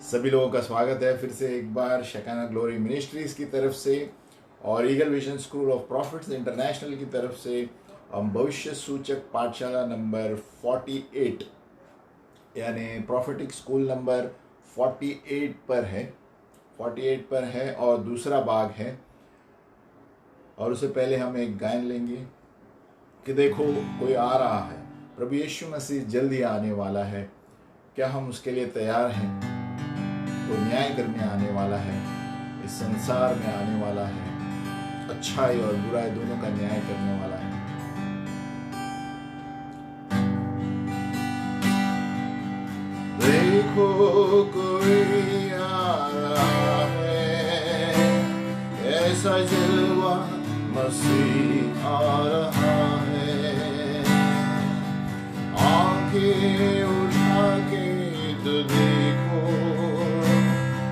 सभी लोगों का स्वागत है फिर से एक बार शकाना ग्लोरी मिनिस्ट्रीज की तरफ से और eagle vision school of profits international की तरफ से हम भविष्य सूचक पाठशाला नंबर 48 यानी प्रॉफिटिक स्कूल नंबर 48 पर है और दूसरा भाग है। और उससे पहले हम एक गायन लेंगे कि देखो कोई आ रहा है, प्रभु यीशु मसीह जल्दी आने वाला है, क्या हम उसके लिए तैयार हैं? वो न्याय करने आने वाला है, इस संसार में आने वाला है, अच्छाई और बुराई दोनों का न्याय करने वाला है। देखो कोई आ रहा है, ऐसा जलवा मसीह आ रहा है। आंखें उठा के तो देखो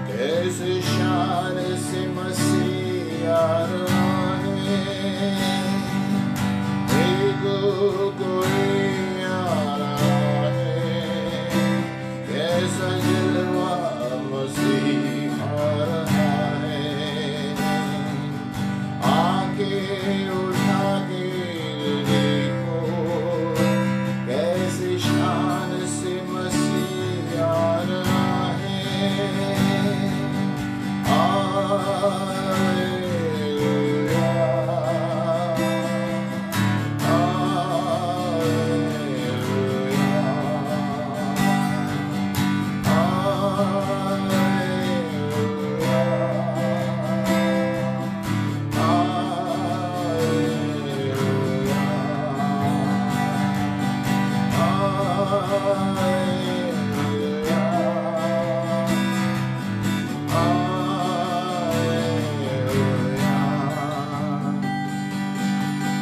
कैसे शान से मसीह आ रहा है। देखो कोई आ रहा है, कैसा जलवा मसीह आ रहा है। आंखें उठा के देखो कैसे शान से मसीह आ रहा है।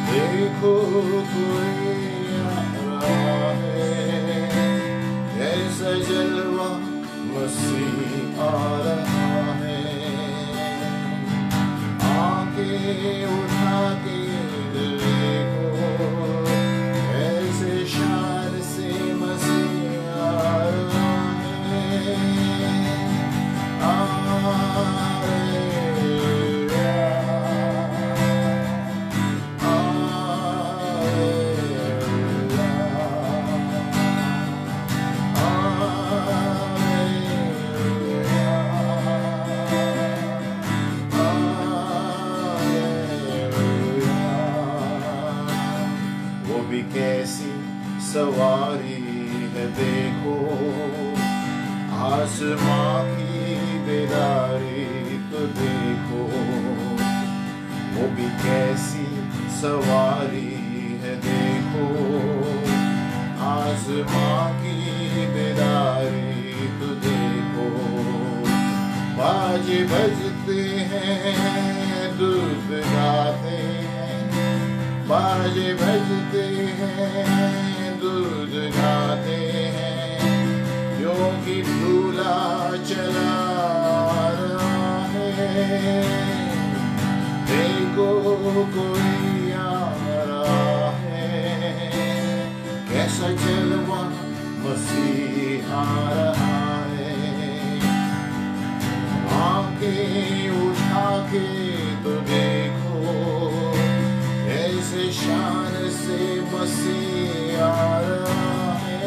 देखो कोई आ रहा है, ऐसा जलवा मसीह आ रहा है। आंखें उठा के देखो ऐसे शान से मसीह आ रहा है। वो भी कैसी सवारी है देखो, आसमां की बेदारी तो देखो। वो भी कैसी सवारी है देखो, आसमां की बेदारी तो देखो। बाजे बजते हैं, दूध गाते हैं, बाजे बजते हैं, दूध गाते हैं, क्योंकि दूल्हा चला रहा है। देखो कोई आ रहा है, कैसा जलवा मसीह आ रहा है। आंखें उठा के तो देखो ऐसे शान से मसीह आ रहा है।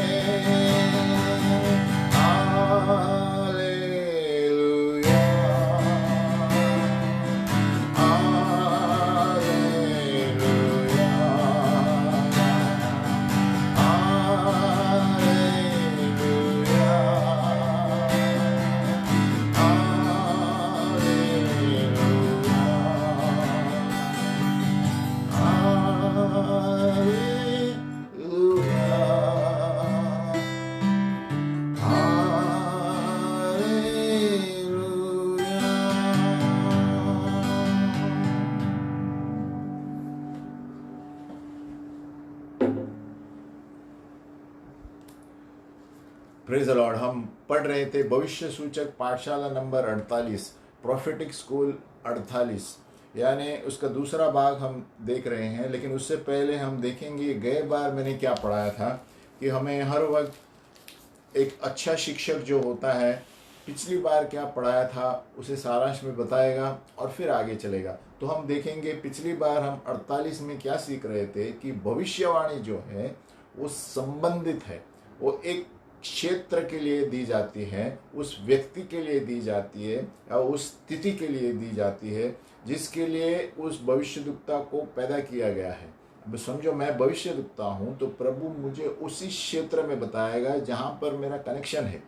Praise the Lord. हम पढ़ रहे थे भविष्य सूचक पाठशाला नंबर 48, प्रॉफिटिक स्कूल 48, यानी उसका दूसरा भाग हम देख रहे हैं। लेकिन उससे पहले हम देखेंगे गए बार मैंने क्या पढ़ाया था कि हमें हर वक्त एक अच्छा शिक्षक जो होता है पिछली बार क्या पढ़ाया था उसे सारांश में बताएगा और फिर आगे चलेगा। तो हम देखेंगे पिछली बार हम 48 में क्या सीख रहे थे कि भविष्यवाणी जो है वो संबंधित है, वो एक क्षेत्र के लिए दी जाती है, उस व्यक्ति के लिए दी जाती है या उस स्थिति के लिए दी जाती है जिसके लिए उस भविष्यद्वक्ता को पैदा किया गया है। अब समझो मैं भविष्यद्वक्ता हूँ तो प्रभु मुझे उसी क्षेत्र में बताएगा जहाँ पर मेरा कनेक्शन है।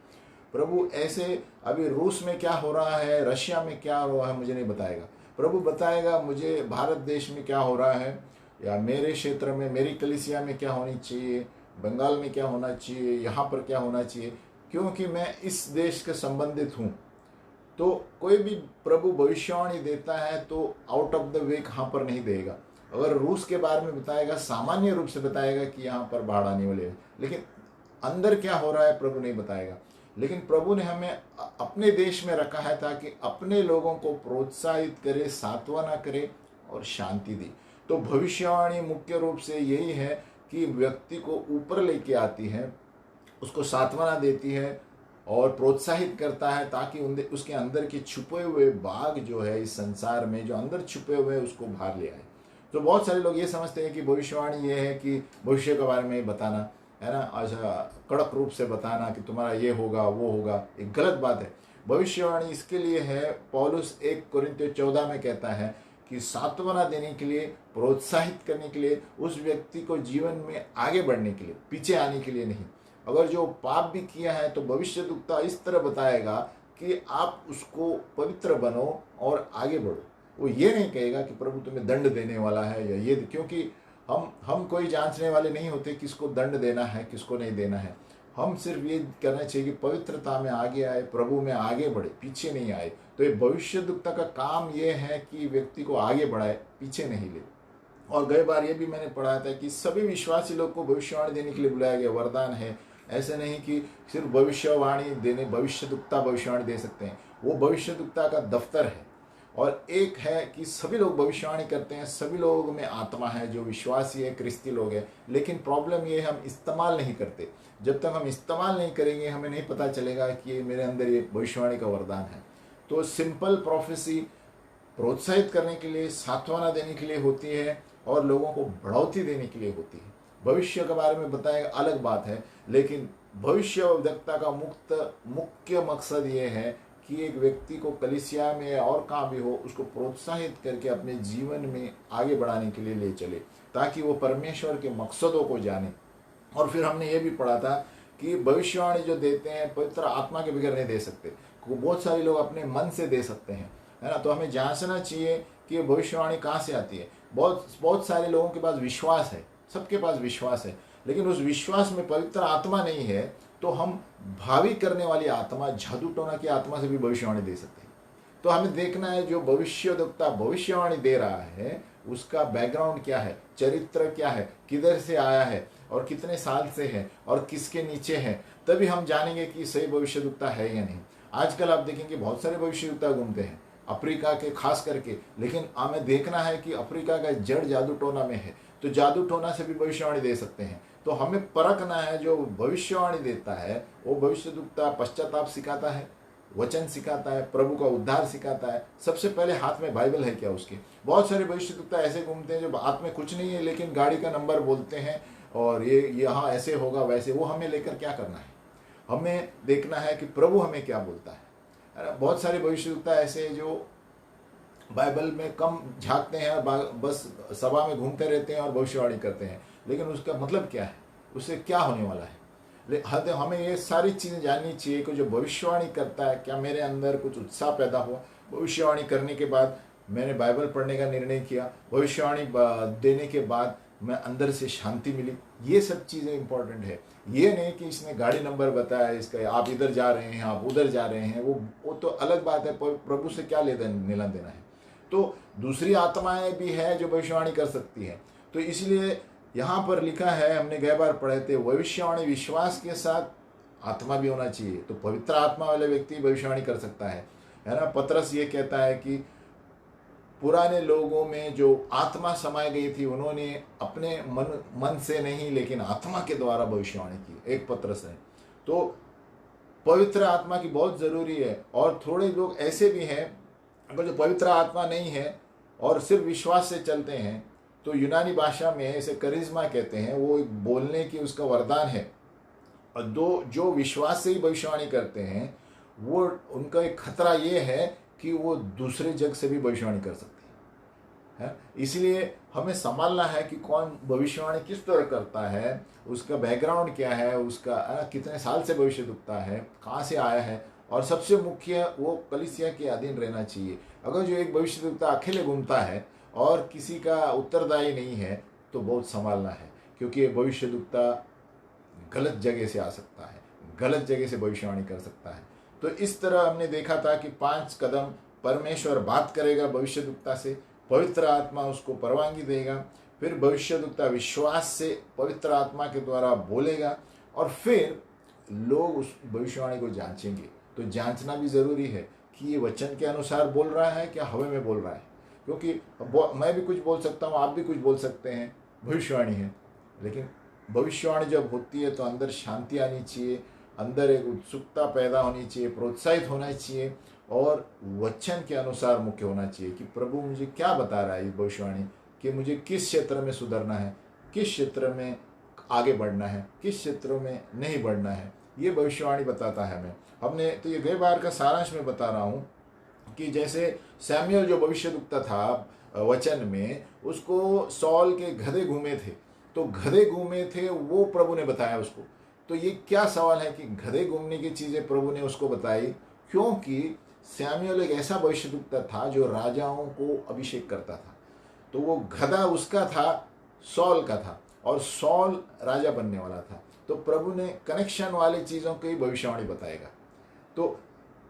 प्रभु ऐसे अभी रूस में क्या हो रहा है, रशिया में क्या हो रहा है मुझे नहीं बताएगा। प्रभु बताएगा मुझे भारत देश में क्या हो रहा है, या मेरे क्षेत्र में मेरी कलीसिया में क्या होनी चाहिए, बंगाल में क्या होना चाहिए, यहाँ पर क्या होना चाहिए, क्योंकि मैं इस देश के संबंधित हूँ। तो कोई भी प्रभु भविष्यवाणी देता है तो आउट ऑफ द वे कहाँ पर नहीं देगा। अगर रूस के बारे में बताएगा सामान्य रूप से बताएगा कि यहाँ पर बाढ़ आने वाले है, लेकिन अंदर क्या हो रहा है प्रभु नहीं बताएगा। लेकिन प्रभु ने हमें अपने देश में रखा है ताकि अपने लोगों को प्रोत्साहित करे, सांत्वना करे और शांति दी। तो भविष्यवाणी मुख्य रूप से यही है कि व्यक्ति को ऊपर लेके आती है, उसको सांत्वना देती है और प्रोत्साहित करता है ताकि उसके अंदर के छुपे हुए बाग जो है इस संसार में जो अंदर छुपे हुए हैं उसको बाहर ले आए। तो बहुत सारे लोग ये समझते हैं कि भविष्यवाणी ये है कि भविष्य के बारे में बताना है ना, अच्छा कड़क रूप से बताना कि तुम्हारा ये होगा वो होगा, एक गलत बात है। भविष्यवाणी इसके लिए है, पौलुस 1 कोरिन्थियों 14 में कहता है कि सांत्वना देने के लिए, प्रोत्साहित करने के लिए, उस व्यक्ति को जीवन में आगे बढ़ने के लिए, पीछे आने के लिए नहीं। अगर जो पाप भी किया है तो भविष्यद्वक्ता इस तरह बताएगा कि आप उसको पवित्र बनो और आगे बढ़ो। वो ये नहीं कहेगा कि प्रभु तुम्हें दंड देने वाला है या ये, क्योंकि हम कोई जांचने वाले नहीं होते किसको दंड देना है किसको नहीं देना है। हम सिर्फ ये करना चाहिए कि पवित्रता में आगे आए, प्रभु में आगे बढ़े, पीछे नहीं आए। तो ये भविष्यद्वक्ता का काम ये है कि व्यक्ति को आगे बढ़ाए, पीछे नहीं ले। और गई बार ये भी मैंने पढ़ाया था कि सभी विश्वासी लोग को भविष्यवाणी देने के लिए बुलाया गया, वरदान है। ऐसे नहीं कि सिर्फ भविष्यवाणी देने, भविष्यद्वक्ता भविष्यवाणी दे सकते हैं, वो भविष्यद्वक्ता का दफ्तर है। और एक है कि सभी लोग भविष्यवाणी करते हैं, सभी लोगों में आत्मा है जो विश्वासी है, क्रिस्ती लोग हैं। लेकिन प्रॉब्लम ये है हम इस्तेमाल नहीं करते। जब तक हम इस्तेमाल नहीं करेंगे हमें नहीं पता चलेगा कि मेरे अंदर ये भविष्यवाणी का वरदान है। तो सिंपल प्रोफेसी प्रोत्साहित करने के लिए, सांत्वना देने के लिए होती है और लोगों को बढ़ोतरी देने के लिए होती है। भविष्य के बारे में बताएगा अलग बात है, लेकिन भविष्यवक्ता का मुख्य मकसद ये है कि एक व्यक्ति को कलीसिया में और कहाँ भी हो उसको प्रोत्साहित करके अपने जीवन में आगे बढ़ाने के लिए ले चले, ताकि वो परमेश्वर के मकसदों को जाने। और फिर हमने ये भी पढ़ा था कि भविष्यवाणी जो देते हैं पवित्र आत्मा के बगैर नहीं दे सकते। बहुत सारे लोग अपने मन से दे सकते हैं, है ना। तो हमें जांचना चाहिए कि ये भविष्यवाणी कहाँ से आती है। बहुत सारे लोगों के पास विश्वास है, सबके पास विश्वास है, लेकिन उस विश्वास में पवित्र आत्मा नहीं है। तो हम भावी करने वाली आत्मा, जादू टोना की आत्मा से भी भविष्यवाणी दे सकते हैं। तो हमें देखना है जो भविष्यद्वक्ता भविष्यवाणी दे रहा है उसका बैकग्राउंड क्या है, चरित्र क्या है, किधर से आया है और कितने साल से है और किसके नीचे है। तभी हम जानेंगे कि सही भविष्यद्वक्ता है या नहीं। आजकल आप देखेंगे बहुत सारे भविष्यद्वक्ता घूमते हैं अफ्रीका के खास करके, लेकिन हमें देखना है कि अफ्रीका का जड़ जादू टोना में है, तो जादू टोना से भी भविष्यवाणी दे सकते हैं। तो हमें परखना है जो भविष्यवाणी देता है वो भविष्यद्वक्ता पश्चाताप सिखाता है, वचन सिखाता है, प्रभु का उद्धार सिखाता है। सबसे पहले हाथ में बाइबल है क्या उसके। बहुत सारे भविष्यद्वक्ता ऐसे घूमते हैं जो हाथ में कुछ नहीं है लेकिन गाड़ी का नंबर बोलते हैं और ये यहाँ ऐसे होगा वैसे। वो हमें लेकर क्या करना है, हमें देखना है कि प्रभु हमें क्या बोलता है। बहुत सारे भविष्यद्वक्ता ऐसे हैं जो बाइबल में कम झांकते हैं और बस सभा में घूमते रहते हैं और भविष्यवाणी करते हैं, लेकिन उसका मतलब क्या है, उससे क्या होने वाला है। हमें ये सारी चीज़ें जाननी चाहिए कि जो भविष्यवाणी करता है क्या मेरे अंदर कुछ उत्साह पैदा हुआ। भविष्यवाणी करने के बाद मैंने बाइबल पढ़ने का निर्णय किया, भविष्यवाणी देने के बाद मैं अंदर से शांति मिली। ये सब चीज़ें इंपॉर्टेंट है। ये नहीं कि इसने गाड़ी नंबर बताया इसका, आप इधर जा रहे हैं आप उधर जा रहे हैं, वो तो अलग बात है। प्रभु से क्या लेना देना है। तो दूसरी आत्माएं भी है जो भविष्यवाणी कर सकती है। तो इसलिए यहाँ पर लिखा है, हमने गए बार पढ़े थे, भविष्यवाणी विश्वास के साथ आत्मा भी होना चाहिए। तो पवित्र आत्मा वाले व्यक्ति भविष्यवाणी कर सकता है ना। पतरस ये कहता है कि पुराने लोगों में जो आत्मा समाई गई थी उन्होंने अपने मन से नहीं लेकिन आत्मा के द्वारा भविष्यवाणी की। एक पतरस है। तो पवित्र आत्मा की बहुत ज़रूरी है। और थोड़े लोग ऐसे भी हैं, अगर जो पवित्र आत्मा नहीं है और सिर्फ विश्वास से चलते हैं, तो यूनानी भाषा में इसे करिश्मा कहते हैं, वो एक बोलने की उसका वरदान है। और जो विश्वास से ही भविष्यवाणी करते हैं, वो उनका एक खतरा ये है कि वो दूसरे जग से भी भविष्यवाणी कर सकते हैं। इसलिए हमें संभालना है कि कौन भविष्यवाणी किस तरह करता है, उसका बैकग्राउंड क्या है, उसका कितने साल से भविष्य दुखता है, कहाँ से आया है, और सबसे मुख्य वो कलीसिया के अधीन रहना चाहिए। अगर जो एक भविष्य दुखता अकेले घूमता है और किसी का उत्तरदायी नहीं है, तो बहुत संभालना है, क्योंकि ये भविष्य दुखता गलत जगह से आ सकता है, गलत जगह से भविष्यवाणी कर सकता है। तो इस तरह हमने देखा था कि 5 कदम परमेश्वर बात करेगा भविष्यद्वक्ता से, पवित्र आत्मा उसको परवानगी देगा, फिर भविष्यद्वक्ता विश्वास से पवित्र आत्मा के द्वारा बोलेगा, और फिर लोग उस भविष्यवाणी को जांचेंगे। तो जांचना भी ज़रूरी है कि ये वचन के अनुसार बोल रहा है, क्या हवा में बोल रहा है, क्योंकि मैं भी कुछ बोल सकता हूँ, आप भी कुछ बोल सकते हैं, भविष्यवाणी है। लेकिन भविष्यवाणी जब होती है तो अंदर शांति आनी चाहिए, अंदर एक उत्सुकता पैदा होनी चाहिए, प्रोत्साहित होना चाहिए, और वचन के अनुसार मुख्य होना चाहिए कि प्रभु मुझे क्या बता रहा है इस भविष्यवाणी, कि मुझे किस क्षेत्र में सुधरना है, किस क्षेत्र में आगे बढ़ना है, किस क्षेत्रों में नहीं बढ़ना है, ये भविष्यवाणी बताता है हमें। हमने तो ये गए बार का सारांश में बता रहा हूँ कि जैसे सैमुएल जो भविष्यद्वक्ता था वचन में, उसको सॉल के गधे घूमे थे, तो गधे घूमे थे वो प्रभु ने बताया उसको। तो ये क्या सवाल है कि गधे घूमने की चीज़ें प्रभु ने उसको बताई, क्योंकि सैमुएल एक ऐसा भविष्यद्वक्ता था जो राजाओं को अभिषेक करता था। तो वो गधा उसका था, सॉल का था, और सॉल राजा बनने वाला था। तो प्रभु ने कनेक्शन वाली चीज़ों की भविष्यवाणी बताएगा। तो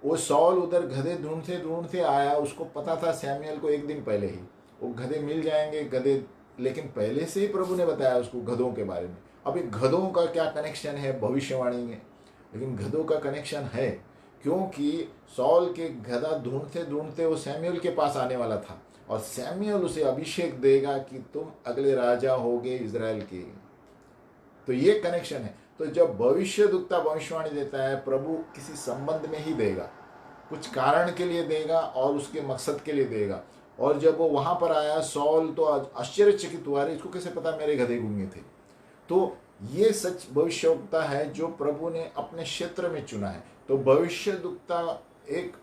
वो सॉल उधर गधे ढूंढते ढूंढते आया, उसको पता था सैमुएल को एक दिन पहले ही वो गधे मिल जाएंगे, गधे, लेकिन पहले से ही प्रभु ने बताया उसको गधों के बारे में। अब ये गधों का क्या कनेक्शन है भविष्यवाणी में, लेकिन गधों का कनेक्शन है क्योंकि सॉल के गधा ढूंढते ढूंढते वो सैमुएल के पास आने वाला था, और सैमुएल उसे अभिषेक देगा कि तुम अगले राजा होगे इजराइल के। तो ये कनेक्शन है। तो जब भविष्यद्वक्ता भविष्यवाणी देता है, प्रभु किसी संबंध में ही देगा, कुछ कारण के लिए देगा और उसके मकसद के लिए देगा। और जब वो वहां पर आया, सॉल तो आश्चर्यचकित हुआ, इसको कैसे पता मेरे गधे घूमे थे। तो ये सच भविष्यद्वक्ता है जो प्रभु ने अपने क्षेत्र में चुना है। तो भविष्यद्वक्ता एक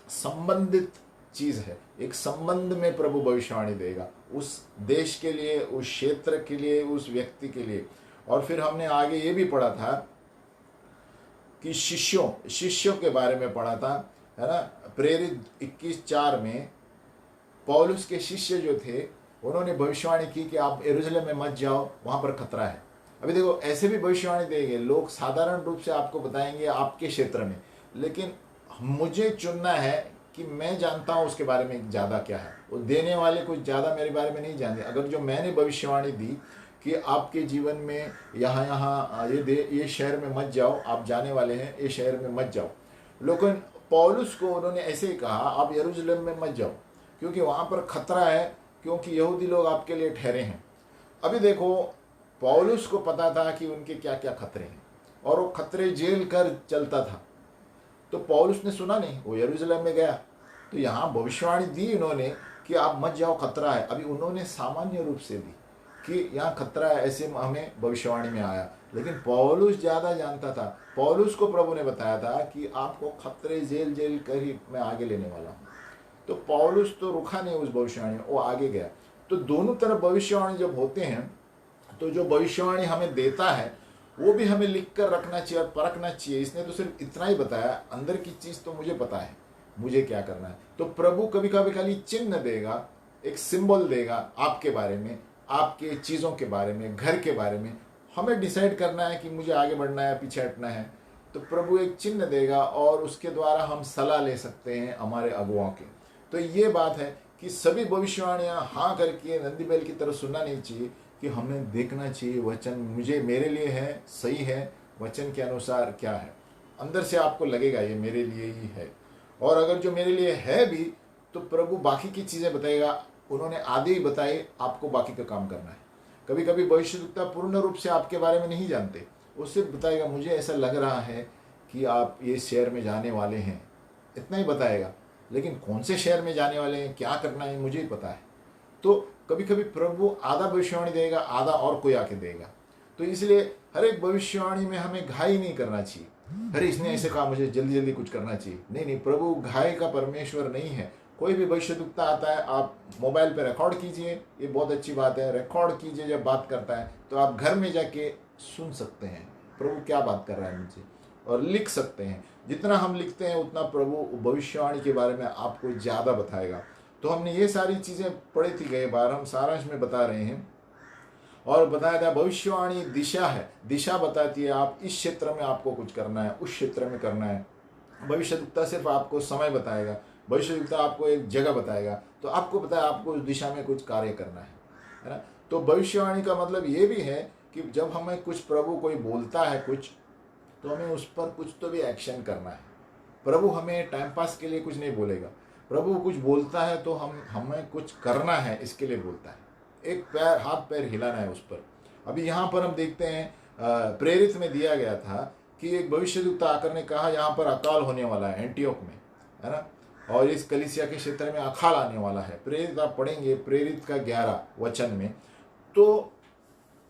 संबंधित चीज है, एक संबंध में प्रभु भविष्यवाणी देगा, उस देश के लिए, उस क्षेत्र के लिए, उस व्यक्ति के लिए। और फिर हमने आगे ये भी पढ़ा था कि शिष्यों के बारे में पढ़ा था, है ना। प्रेरित 21:4 में पौलुस के शिष्य जो थे, उन्होंने भविष्यवाणी की कि आप यरूशलेम में मत जाओ, वहां पर खतरा है। अभी देखो, ऐसे भी भविष्यवाणी देंगे लोग, साधारण रूप से आपको बताएंगे आपके क्षेत्र में, लेकिन मुझे चुनना है कि मैं जानता हूं उसके बारे में ज़्यादा क्या है। वो देने वाले कुछ ज़्यादा मेरे बारे में नहीं जानते। अगर जो मैंने भविष्यवाणी दी कि आपके जीवन में यहाँ ये शहर में मत जाओ, आप जाने वाले हैं, ये शहर में मत जाओ, लेकिन पौलुस को उन्होंने ऐसे ही कहा, आप यरूशलेम में मत जाओ क्योंकि वहाँ पर खतरा है, क्योंकि यहूदी लोग आपके लिए ठहरे हैं। अभी देखो, पौलुस को पता था कि उनके क्या क्या खतरे हैं, और वो खतरे झेल कर चलता था। तो पौलुस ने सुना नहीं, वो यरूशलेम में गया। तो यहाँ भविष्यवाणी दी इन्होंने कि आप मत जाओ, खतरा है। अभी उन्होंने सामान्य रूप से दी कि यहाँ खतरा है, ऐसे हमें भविष्यवाणी में आया, लेकिन पौलुस ज़्यादा जानता था। पौलुस को प्रभु ने बताया था कि आपको खतरे झेल कर ही मैं आगे लेने वाला हूँ। तो पौलुस तो रुका नहीं उस भविष्यवाणी में, वो आगे गया। तो दोनों तरफ भविष्यवाणी जब होते हैं, तो जो भविष्यवाणी हमें देता है वो भी हमें लिख कर रखना चाहिए और परखना चाहिए। इसने तो सिर्फ इतना ही बताया, अंदर की चीज़ तो मुझे पता है, मुझे क्या करना है। तो प्रभु कभी कभी खाली चिन्ह देगा, एक सिंबल देगा आपके बारे में, आपके चीज़ों के बारे में, घर के बारे में। हमें डिसाइड करना है कि मुझे आगे बढ़ना है, पीछे हटना है। तो प्रभु एक चिन्ह देगा और उसके द्वारा हम सलाह ले सकते हैं हमारे अगुवाओं के। तो ये बात है कि सभी भविष्यवाणियाँ हाँ करके नंदी बैल की तरह सुनना नहीं चाहिए, कि हमें देखना चाहिए वचन मुझे मेरे लिए है, सही है, वचन के अनुसार क्या है। अंदर से आपको लगेगा ये मेरे लिए ही है, और अगर जो मेरे लिए है भी तो प्रभु बाकी की चीज़ें बताएगा। उन्होंने आधे ही बताए, आपको बाकी का काम करना है। कभी कभी भविष्यद्वक्ता पूर्ण रूप से आपके बारे में नहीं जानते, वो सिर्फ बताएगा मुझे ऐसा लग रहा है कि आप ये शहर में जाने वाले हैं, इतना ही बताएगा। लेकिन कौन से शहर में जाने वाले हैं, क्या करना है, मुझे ही पता है। तो कभी कभी प्रभु आधा भविष्यवाणी देगा, आधा और कोई आके देगा। तो इसलिए हर एक भविष्यवाणी में हमें घाई नहीं करना चाहिए, अरे इसने ऐसे कहा मुझे जल्दी जल्दी कुछ करना चाहिए। नहीं नहीं, प्रभु घाई का परमेश्वर नहीं है। कोई भी भविष्यवक्ता आता है, आप मोबाइल पे रिकॉर्ड कीजिए, ये बहुत अच्छी बात है, रिकॉर्ड कीजिए। जब बात करता है तो आप घर में जाके सुन सकते हैं प्रभु क्या बात कर रहा है मुझे, और लिख सकते हैं। जितना हम लिखते हैं उतना प्रभु भविष्यवाणी के बारे में आपको ज़्यादा बताएगा। तो हमने ये सारी चीज़ें पढ़ी थी गए बार, हम सारांश में बता रहे हैं। और बताया था भविष्यवाणी दिशा है, दिशा बताती है आप इस क्षेत्र में आपको कुछ करना है, उस क्षेत्र में करना है। भविष्यवक्ता सिर्फ आपको समय बताएगा, भविष्यवक्ता आपको एक जगह बताएगा, तो आपको पता है आपको उस दिशा में कुछ कार्य करना है ना। तो भविष्यवाणी का मतलब ये भी है कि जब हमें कुछ प्रभु कोई बोलता है कुछ, तो हमें उस पर कुछ तो भी एक्शन करना है। प्रभु हमें टाइम पास के लिए कुछ नहीं बोलेगा। प्रभु कुछ बोलता है तो हमें कुछ करना है, इसके लिए बोलता है। एक पैर, हाथ पैर हिलाना है उस पर। अभी यहाँ पर हम देखते हैं प्रेरित में दिया गया था कि एक भविष्यवक्ता आकर ने कहा यहाँ पर अकाल होने वाला है एंटियोक में, है ना, और इस कलीसिया के क्षेत्र में अकाल आने वाला है। प्रेरित आप पढ़ेंगे, प्रेरित का 11 वचन में। तो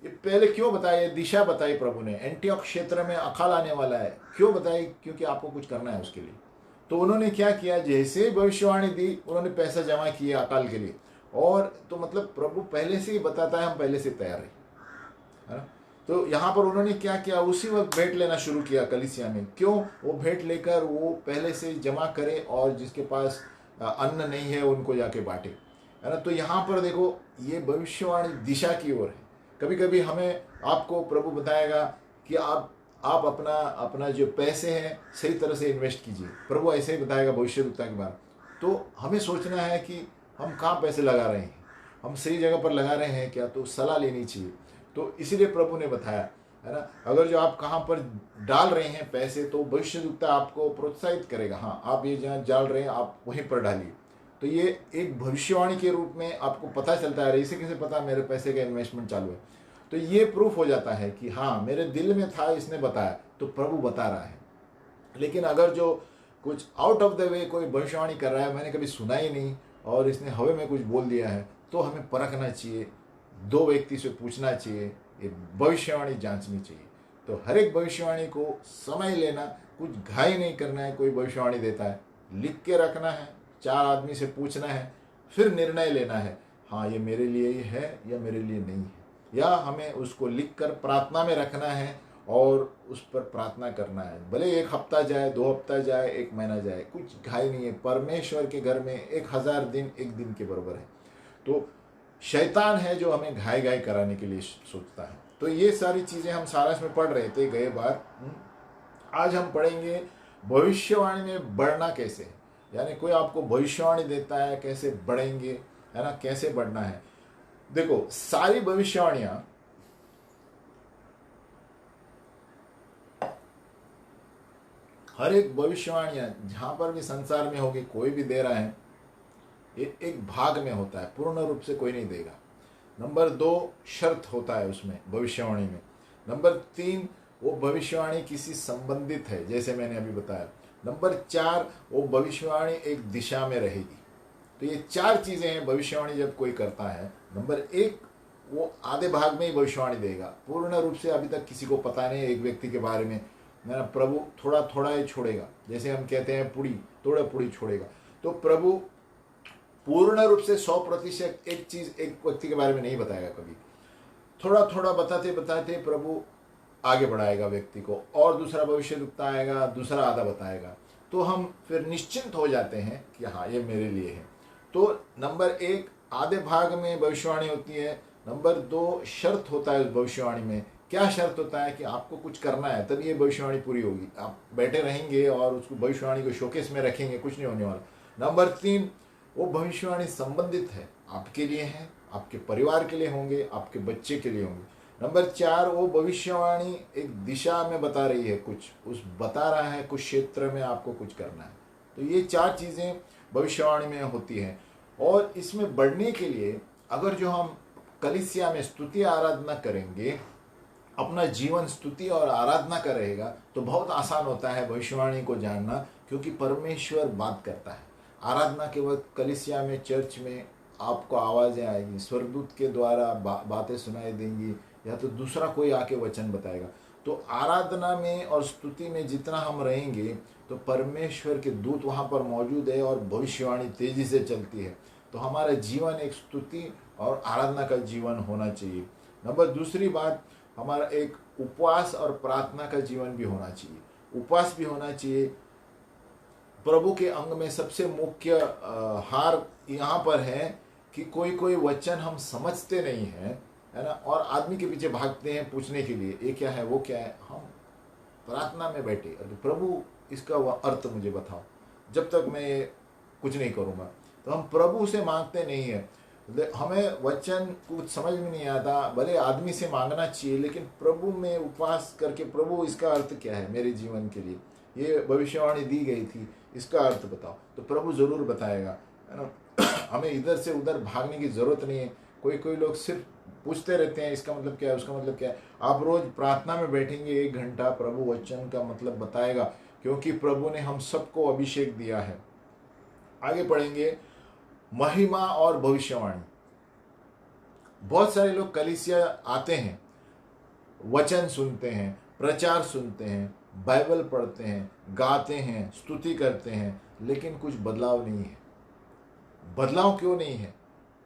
ये पहले क्यों बताया, दिशा बताई प्रभु ने, एंटियोक क्षेत्र में अकाल आने वाला है। क्यों बताई? क्योंकि आपको कुछ करना है उसके लिए। तो उन्होंने क्या किया, जैसे भविष्यवाणी दी उन्होंने पैसा जमा किया अकाल के लिए। और तो मतलब प्रभु पहले से ही बताता है, हम पहले से तैयार है ना। तो यहाँ पर उन्होंने क्या किया, उसी वक्त भेंट लेना शुरू किया कलीसिया में। क्यों? वो भेंट लेकर वो पहले से जमा करे और जिसके पास अन्न नहीं है उनको जाके बांटे, है ना। तो यहाँ पर देखो ये भविष्यवाणी दिशा की ओर है। कभी कभी हमें आपको प्रभु बताएगा कि आप अपना जो पैसे हैं सही तरह से इन्वेस्ट कीजिए। प्रभु ऐसे ही बताएगा भविष्यवक्ता के बारे। तो हमें सोचना है कि हम कहाँ पैसे लगा रहे हैं, हम सही जगह पर लगा रहे हैं क्या, तो सलाह लेनी चाहिए। तो इसीलिए प्रभु ने बताया, है ना। अगर जो आप कहाँ पर डाल रहे हैं पैसे, तो भविष्यवक्ता आपको प्रोत्साहित करेगा, हाँ आप ये जहाँ डाल रहे हैं आप वहीं पर डालिए। तो ये एक भविष्यवाणी के रूप में आपको पता चलता है, इसे कैसे पता मेरे पैसे का इन्वेस्टमेंट चालू है। तो ये प्रूफ हो जाता है कि हाँ मेरे दिल में था, इसने बताया तो प्रभु बता रहा है। लेकिन अगर जो कुछ आउट ऑफ द वे कोई भविष्यवाणी कर रहा है, मैंने कभी सुना ही नहीं और इसने हवा में कुछ बोल दिया है, तो हमें परखना चाहिए, 2 व्यक्ति से पूछना चाहिए, ये भविष्यवाणी जांचनी चाहिए। तो हर एक भविष्यवाणी को समय लेना, कुछ घाई नहीं करना है। कोई भविष्यवाणी देता है, लिख के रखना है, 4 आदमी से पूछना है, फिर निर्णय लेना है, हाँ ये मेरे लिए ही है या मेरे लिए नहीं है। या हमें उसको लिख कर प्रार्थना में रखना है और उस पर प्रार्थना करना है। भले 1 हफ्ता जाए, 2 हफ्ता जाए, 1 महीना जाए, कुछ घाई नहीं है। परमेश्वर के घर में 1000 दिन 1 दिन के बराबर है। तो शैतान है जो हमें घाई घाई कराने के लिए सोचता है। तो ये सारी चीज़ें हम सारांश में पढ़ रहे थे गए बार। आज हम पढ़ेंगे भविष्यवाणी में बढ़ना कैसे, यानी कोई आपको भविष्यवाणी देता है, कैसे बढ़ेंगे, है ना, कैसे बढ़ना है। देखो सारी भविष्यवाणियां हर एक भविष्यवाणियां जहां पर भी संसार में होगी, कोई भी दे रहा है, ये एक भाग में होता है, पूर्ण रूप से कोई नहीं देगा। नंबर 2 शर्त होता है उसमें भविष्यवाणी में। नंबर 3 वो भविष्यवाणी किसी संबंधित है, जैसे मैंने अभी बताया। नंबर 4 वो भविष्यवाणी एक दिशा में रहेगी। तो ये 4 चीजें हैं भविष्यवाणी जब कोई करता है। नंबर 1 वो आधे भाग में ही भविष्यवाणी देगा, पूर्ण रूप से अभी तक किसी को पता नहीं है एक व्यक्ति के बारे में, मेरा प्रभु थोड़ा थोड़ा ही छोड़ेगा। जैसे हम कहते हैं पुड़ी, थोड़ा पुड़ी छोड़ेगा। तो प्रभु पूर्ण रूप से 100% एक चीज एक व्यक्ति के बारे में नहीं बताएगा कभी। थोड़ा थोड़ा बताते बताते प्रभु आगे बढ़ाएगा व्यक्ति को, और दूसरा भविष्यवक्ता आएगा, दूसरा आधा बताएगा। तो हम फिर निश्चिंत हो जाते हैं कि हाँ ये मेरे लिए है। तो नंबर 1 आधे भाग में भविष्यवाणी होती है। नंबर 2 शर्त होता है उस भविष्यवाणी में। क्या शर्त होता है कि आपको कुछ करना है, तभी ये भविष्यवाणी पूरी होगी। आप बैठे रहेंगे और उसको भविष्यवाणी को शोकेस में रखेंगे, कुछ नहीं होने वाला। नंबर 3 वो भविष्यवाणी संबंधित है, आपके लिए है, आपके परिवार के लिए होंगे, आपके बच्चे के लिए होंगे। नंबर 4 वो भविष्यवाणी एक दिशा में बता रही है, कुछ उस बता रहा है, कुछ क्षेत्र में आपको कुछ करना है। तो ये 4 चीज़ें भविष्यवाणी में होती हैं। और इसमें बढ़ने के लिए अगर जो हम कलीसिया में स्तुति आराधना करेंगे अपना जीवन स्तुति और आराधना का रहेगा तो बहुत आसान होता है भविष्यवाणी को जानना, क्योंकि परमेश्वर बात करता है। आराधना के वक्त कलीसिया में, चर्च में आपको आवाज़ें आएगी, स्वर्गदूत के द्वारा बातें सुनाई देंगी, या तो दूसरा कोई आके वचन बताएगा। तो आराधना में और स्तुति में जितना हम रहेंगे तो परमेश्वर के दूत वहाँ पर मौजूद है और भविष्यवाणी तेजी से चलती है। तो हमारा जीवन एक स्तुति और आराधना का जीवन होना चाहिए। नंबर दूसरी बात, हमारा एक उपवास और प्रार्थना का जीवन भी होना चाहिए। उपवास भी होना चाहिए। प्रभु के अंग में सबसे मुख्य हार यहाँ पर है कि कोई कोई वचन हम समझते नहीं हैं, है ना, और आदमी के पीछे भागते हैं पूछने के लिए, ये क्या है, वो क्या है। हम प्रार्थना में बैठे, प्रभु इसका अर्थ मुझे बताओ, जब तक मैं कुछ नहीं करूँगा। तो हम प्रभु से मांगते नहीं है। हमें वचन कुछ समझ में नहीं आता, भले आदमी से मांगना चाहिए, लेकिन प्रभु में उपवास करके, प्रभु इसका अर्थ क्या है मेरे जीवन के लिए, ये भविष्यवाणी दी गई थी, इसका अर्थ बताओ। तो प्रभु जरूर बताएगा, है ना। हमें इधर से उधर भागने की जरूरत नहीं है। कोई कोई लोग सिर्फ पूछते रहते हैं इसका मतलब क्या है, उसका मतलब क्या है। आप रोज प्रार्थना में बैठेंगे 1 घंटा, प्रभु वचन का मतलब बताएगा, क्योंकि प्रभु ने हम सबको अभिषेक दिया है। आगे पढ़ेंगे, महिमा और भविष्यवाणी। बहुत सारे लोग कलीसिया आते हैं, वचन सुनते हैं, प्रचार सुनते हैं, बाइबल पढ़ते हैं, गाते हैं, स्तुति करते हैं, लेकिन कुछ बदलाव नहीं है। बदलाव क्यों नहीं है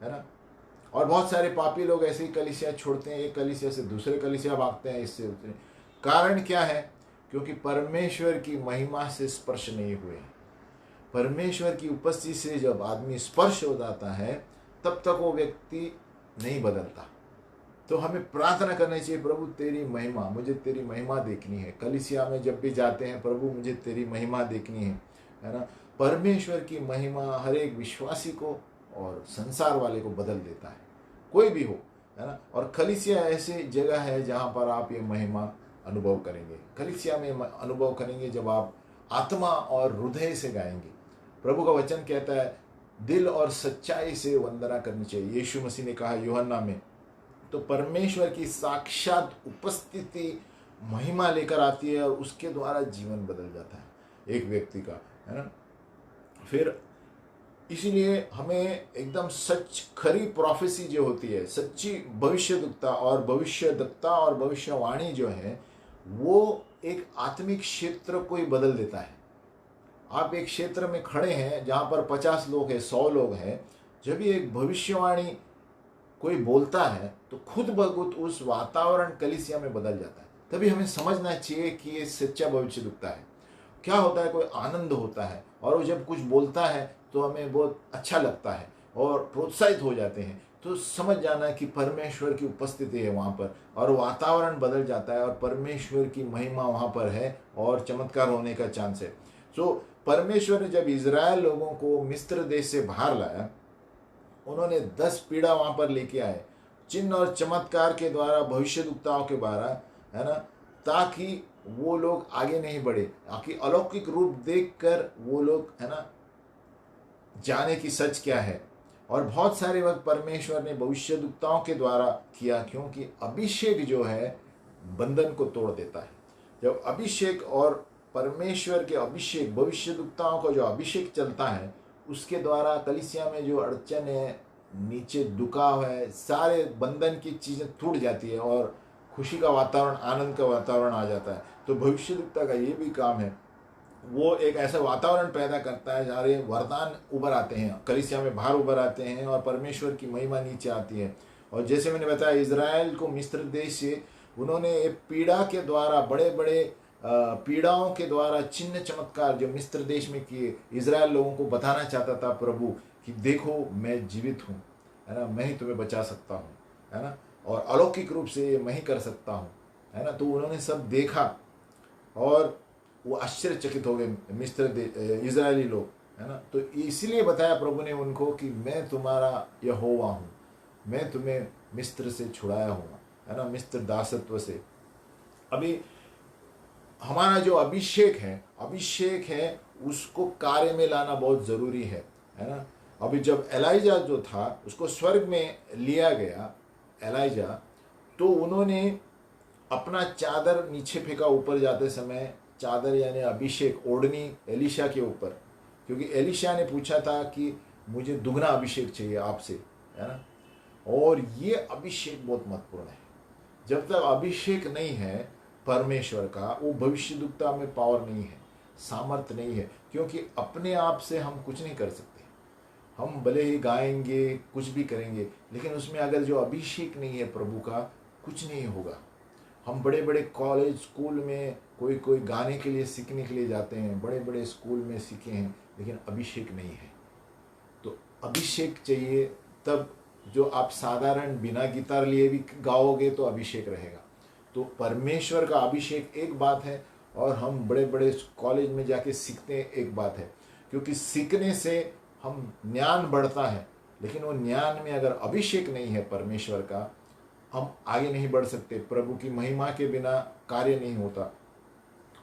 ना। और बहुत सारे पापी लोग ऐसे ही कलीसिया छोड़ते हैं, एक कलीसिया से दूसरे कलीसिया भागते हैं, इससे उतरे। कारण क्या है? क्योंकि परमेश्वर की महिमा से स्पर्श नहीं हुए। परमेश्वर की उपस्थिति से जब आदमी स्पर्श हो जाता है, तब तक वो व्यक्ति नहीं बदलता। तो हमें प्रार्थना करनी चाहिए, प्रभु तेरी महिमा, मुझे तेरी महिमा देखनी है। कलीसिया में जब भी जाते हैं, प्रभु मुझे तेरी महिमा देखनी है ना। परमेश्वर की महिमा हर एक विश्वासी को और संसार वाले को बदल देता है, कोई भी हो, है ना। और कलीसिया ऐसी जगह है जहाँ पर आप ये महिमा अनुभव करेंगे। कलीसिया में अनुभव करेंगे जब आप आत्मा और हृदय से गाएंगे। प्रभु का वचन कहता है दिल और सच्चाई से वंदना करनी चाहिए। यीशु मसीह ने कहा यूहन्ना में। तो परमेश्वर की साक्षात उपस्थिति महिमा लेकर आती है और उसके द्वारा जीवन बदल जाता है एक व्यक्ति का, है ना। फिर इसीलिए हमें एकदम सच, खरी प्रोफेसी जो होती है, सच्ची भविष्यवक्ता और भविष्यवाणी जो है, वो एक आत्मिक क्षेत्र को ही बदल देता है। आप एक क्षेत्र में खड़े हैं जहाँ पर 50 लोग हैं, 100 लोग हैं, जब भी एक भविष्यवाणी कोई बोलता है तो खुद ब खुद उस वातावरण कलीसिया में बदल जाता है। तभी हमें समझना चाहिए कि ये सच्चा भविष्यवक्ता है। क्या होता है, कोई आनंद होता है, और वो जब कुछ बोलता है तो हमें बहुत अच्छा लगता है और प्रोत्साहित हो जाते हैं। तो समझ जाना कि परमेश्वर की उपस्थिति है वहाँ पर, और वातावरण बदल जाता है, और परमेश्वर की महिमा वहाँ पर है और चमत्कार होने का चांस है। सो परमेश्वर ने जब इजराइल लोगों को मिस्र देश से बाहर लाया, उन्होंने 10 पीड़ा वहाँ पर लेके आए, चिन्ह और चमत्कार के द्वारा, भविष्यवक्ताओं के द्वारा, है ना, ताकि वो लोग आगे नहीं बढ़े, ताकि अलौकिक रूप देखकर वो लोग, है ना, जाने की सच क्या है। और बहुत सारे वक्त परमेश्वर ने भविष्यवक्ताओं के द्वारा किया, क्योंकि अभिषेक जो है बंधन को तोड़ देता है। जब अभिषेक और परमेश्वर के अभिषेक, भविष्यवक्ताओं का जो अभिषेक चलता है, उसके द्वारा कलीसिया में जो अड़चन है, नीचे दुखाव है, सारे बंधन की चीज़ें टूट जाती है और खुशी का वातावरण, आनंद का वातावरण आ जाता है। तो भविष्यवक्ता का ये भी काम है, वो एक ऐसा वातावरण पैदा करता है जहाँ वरदान उभर आते हैं, कलीसिया में बाहर उभर आते हैं और परमेश्वर की महिमा नीचे आती है। और जैसे मैंने बताया, इजराइल को मिस्र देश से उन्होंने पीड़ा के द्वारा, बड़े बड़े पीड़ाओं के द्वारा चिन्ह चमत्कार जो मिस्र देश में किए, इजराइल लोगों को बताना चाहता था प्रभु कि देखो मैं जीवित हूँ, है ना, मैं ही तुम्हें बचा सकता हूँ, है ना, और अलौकिक रूप से मैं ही कर सकता हूँ, है ना। तो उन्होंने सब देखा और वो आश्चर्यचकित हो गए इजरायली लोग, है ना। तो इसीलिए बताया प्रभु ने उनको कि मैं तुम्हारा यहोवा हूँ, मैं तुम्हें मिस्र से छुड़ाया हूँ, है ना, मिस्र दासत्व से। अभी हमारा जो अभिषेक है उसको कार्य में लाना बहुत ज़रूरी है ना। अभी जब एलाइजा जो था उसको स्वर्ग में लिया गया एलाइजा, तो उन्होंने अपना चादर नीचे फेंका ऊपर जाते समय, चादर यानी अभिषेक ओढ़नी एलिशा के ऊपर, क्योंकि एलिशा ने पूछा था कि मुझे दुगना अभिषेक चाहिए आपसे, है ना। और ये अभिषेक बहुत महत्वपूर्ण है। जब तक अभिषेक नहीं है परमेश्वर का, वो भविष्यद्वक्ता में पावर नहीं है, सामर्थ नहीं है, क्योंकि अपने आप से हम कुछ नहीं कर सकते। हम भले ही गाएंगे, कुछ भी करेंगे, लेकिन उसमें अगर जो अभिषेक नहीं है प्रभु का, कुछ नहीं होगा। हम बड़े बड़े कॉलेज स्कूल में कोई गाने के लिए सीखने के लिए जाते हैं, बड़े बड़े स्कूल में सीखे हैं, लेकिन अभिषेक नहीं है। तो अभिषेक चाहिए, तब जो आप साधारण बिना गिटार लिए भी गाओगे तो अभिषेक रहेगा। तो परमेश्वर का अभिषेक एक बात है, और हम बड़े बड़े कॉलेज में जाके सीखते हैं एक बात है, क्योंकि सीखने से हम ज्ञान बढ़ता है, लेकिन वो ज्ञान में अगर अभिषेक नहीं है परमेश्वर का, हम आगे नहीं बढ़ सकते। प्रभु की महिमा के बिना कार्य नहीं होता।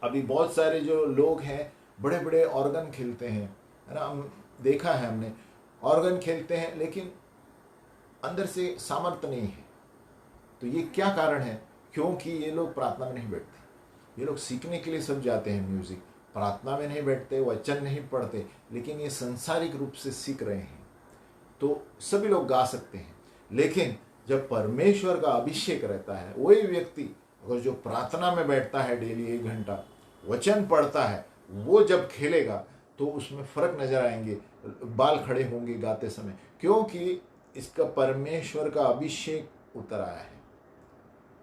अभी बहुत सारे जो लोग हैं बड़े बड़े ऑर्गन खेलते हैं, है ना, हम देखा है हमने, ऑर्गन खेलते हैं लेकिन अंदर से सामर्थ्य नहीं है। तो ये क्या कारण है? क्योंकि ये लोग प्रार्थना में नहीं बैठते। ये लोग सीखने के लिए सब जाते हैं म्यूजिक, प्रार्थना में नहीं बैठते, वचन नहीं पढ़ते, लेकिन ये संसारिक रूप से सीख रहे हैं। तो सभी लोग गा सकते हैं, लेकिन जब परमेश्वर का अभिषेक रहता है, वही व्यक्ति अगर जो प्रार्थना में बैठता है डेली 1 घंटा, वचन पढ़ता है, वो जब खेलेगा तो उसमें फर्क नजर आएंगे, बाल खड़े होंगे गाते समय, क्योंकि इसका परमेश्वर का अभिषेक उतर आया है।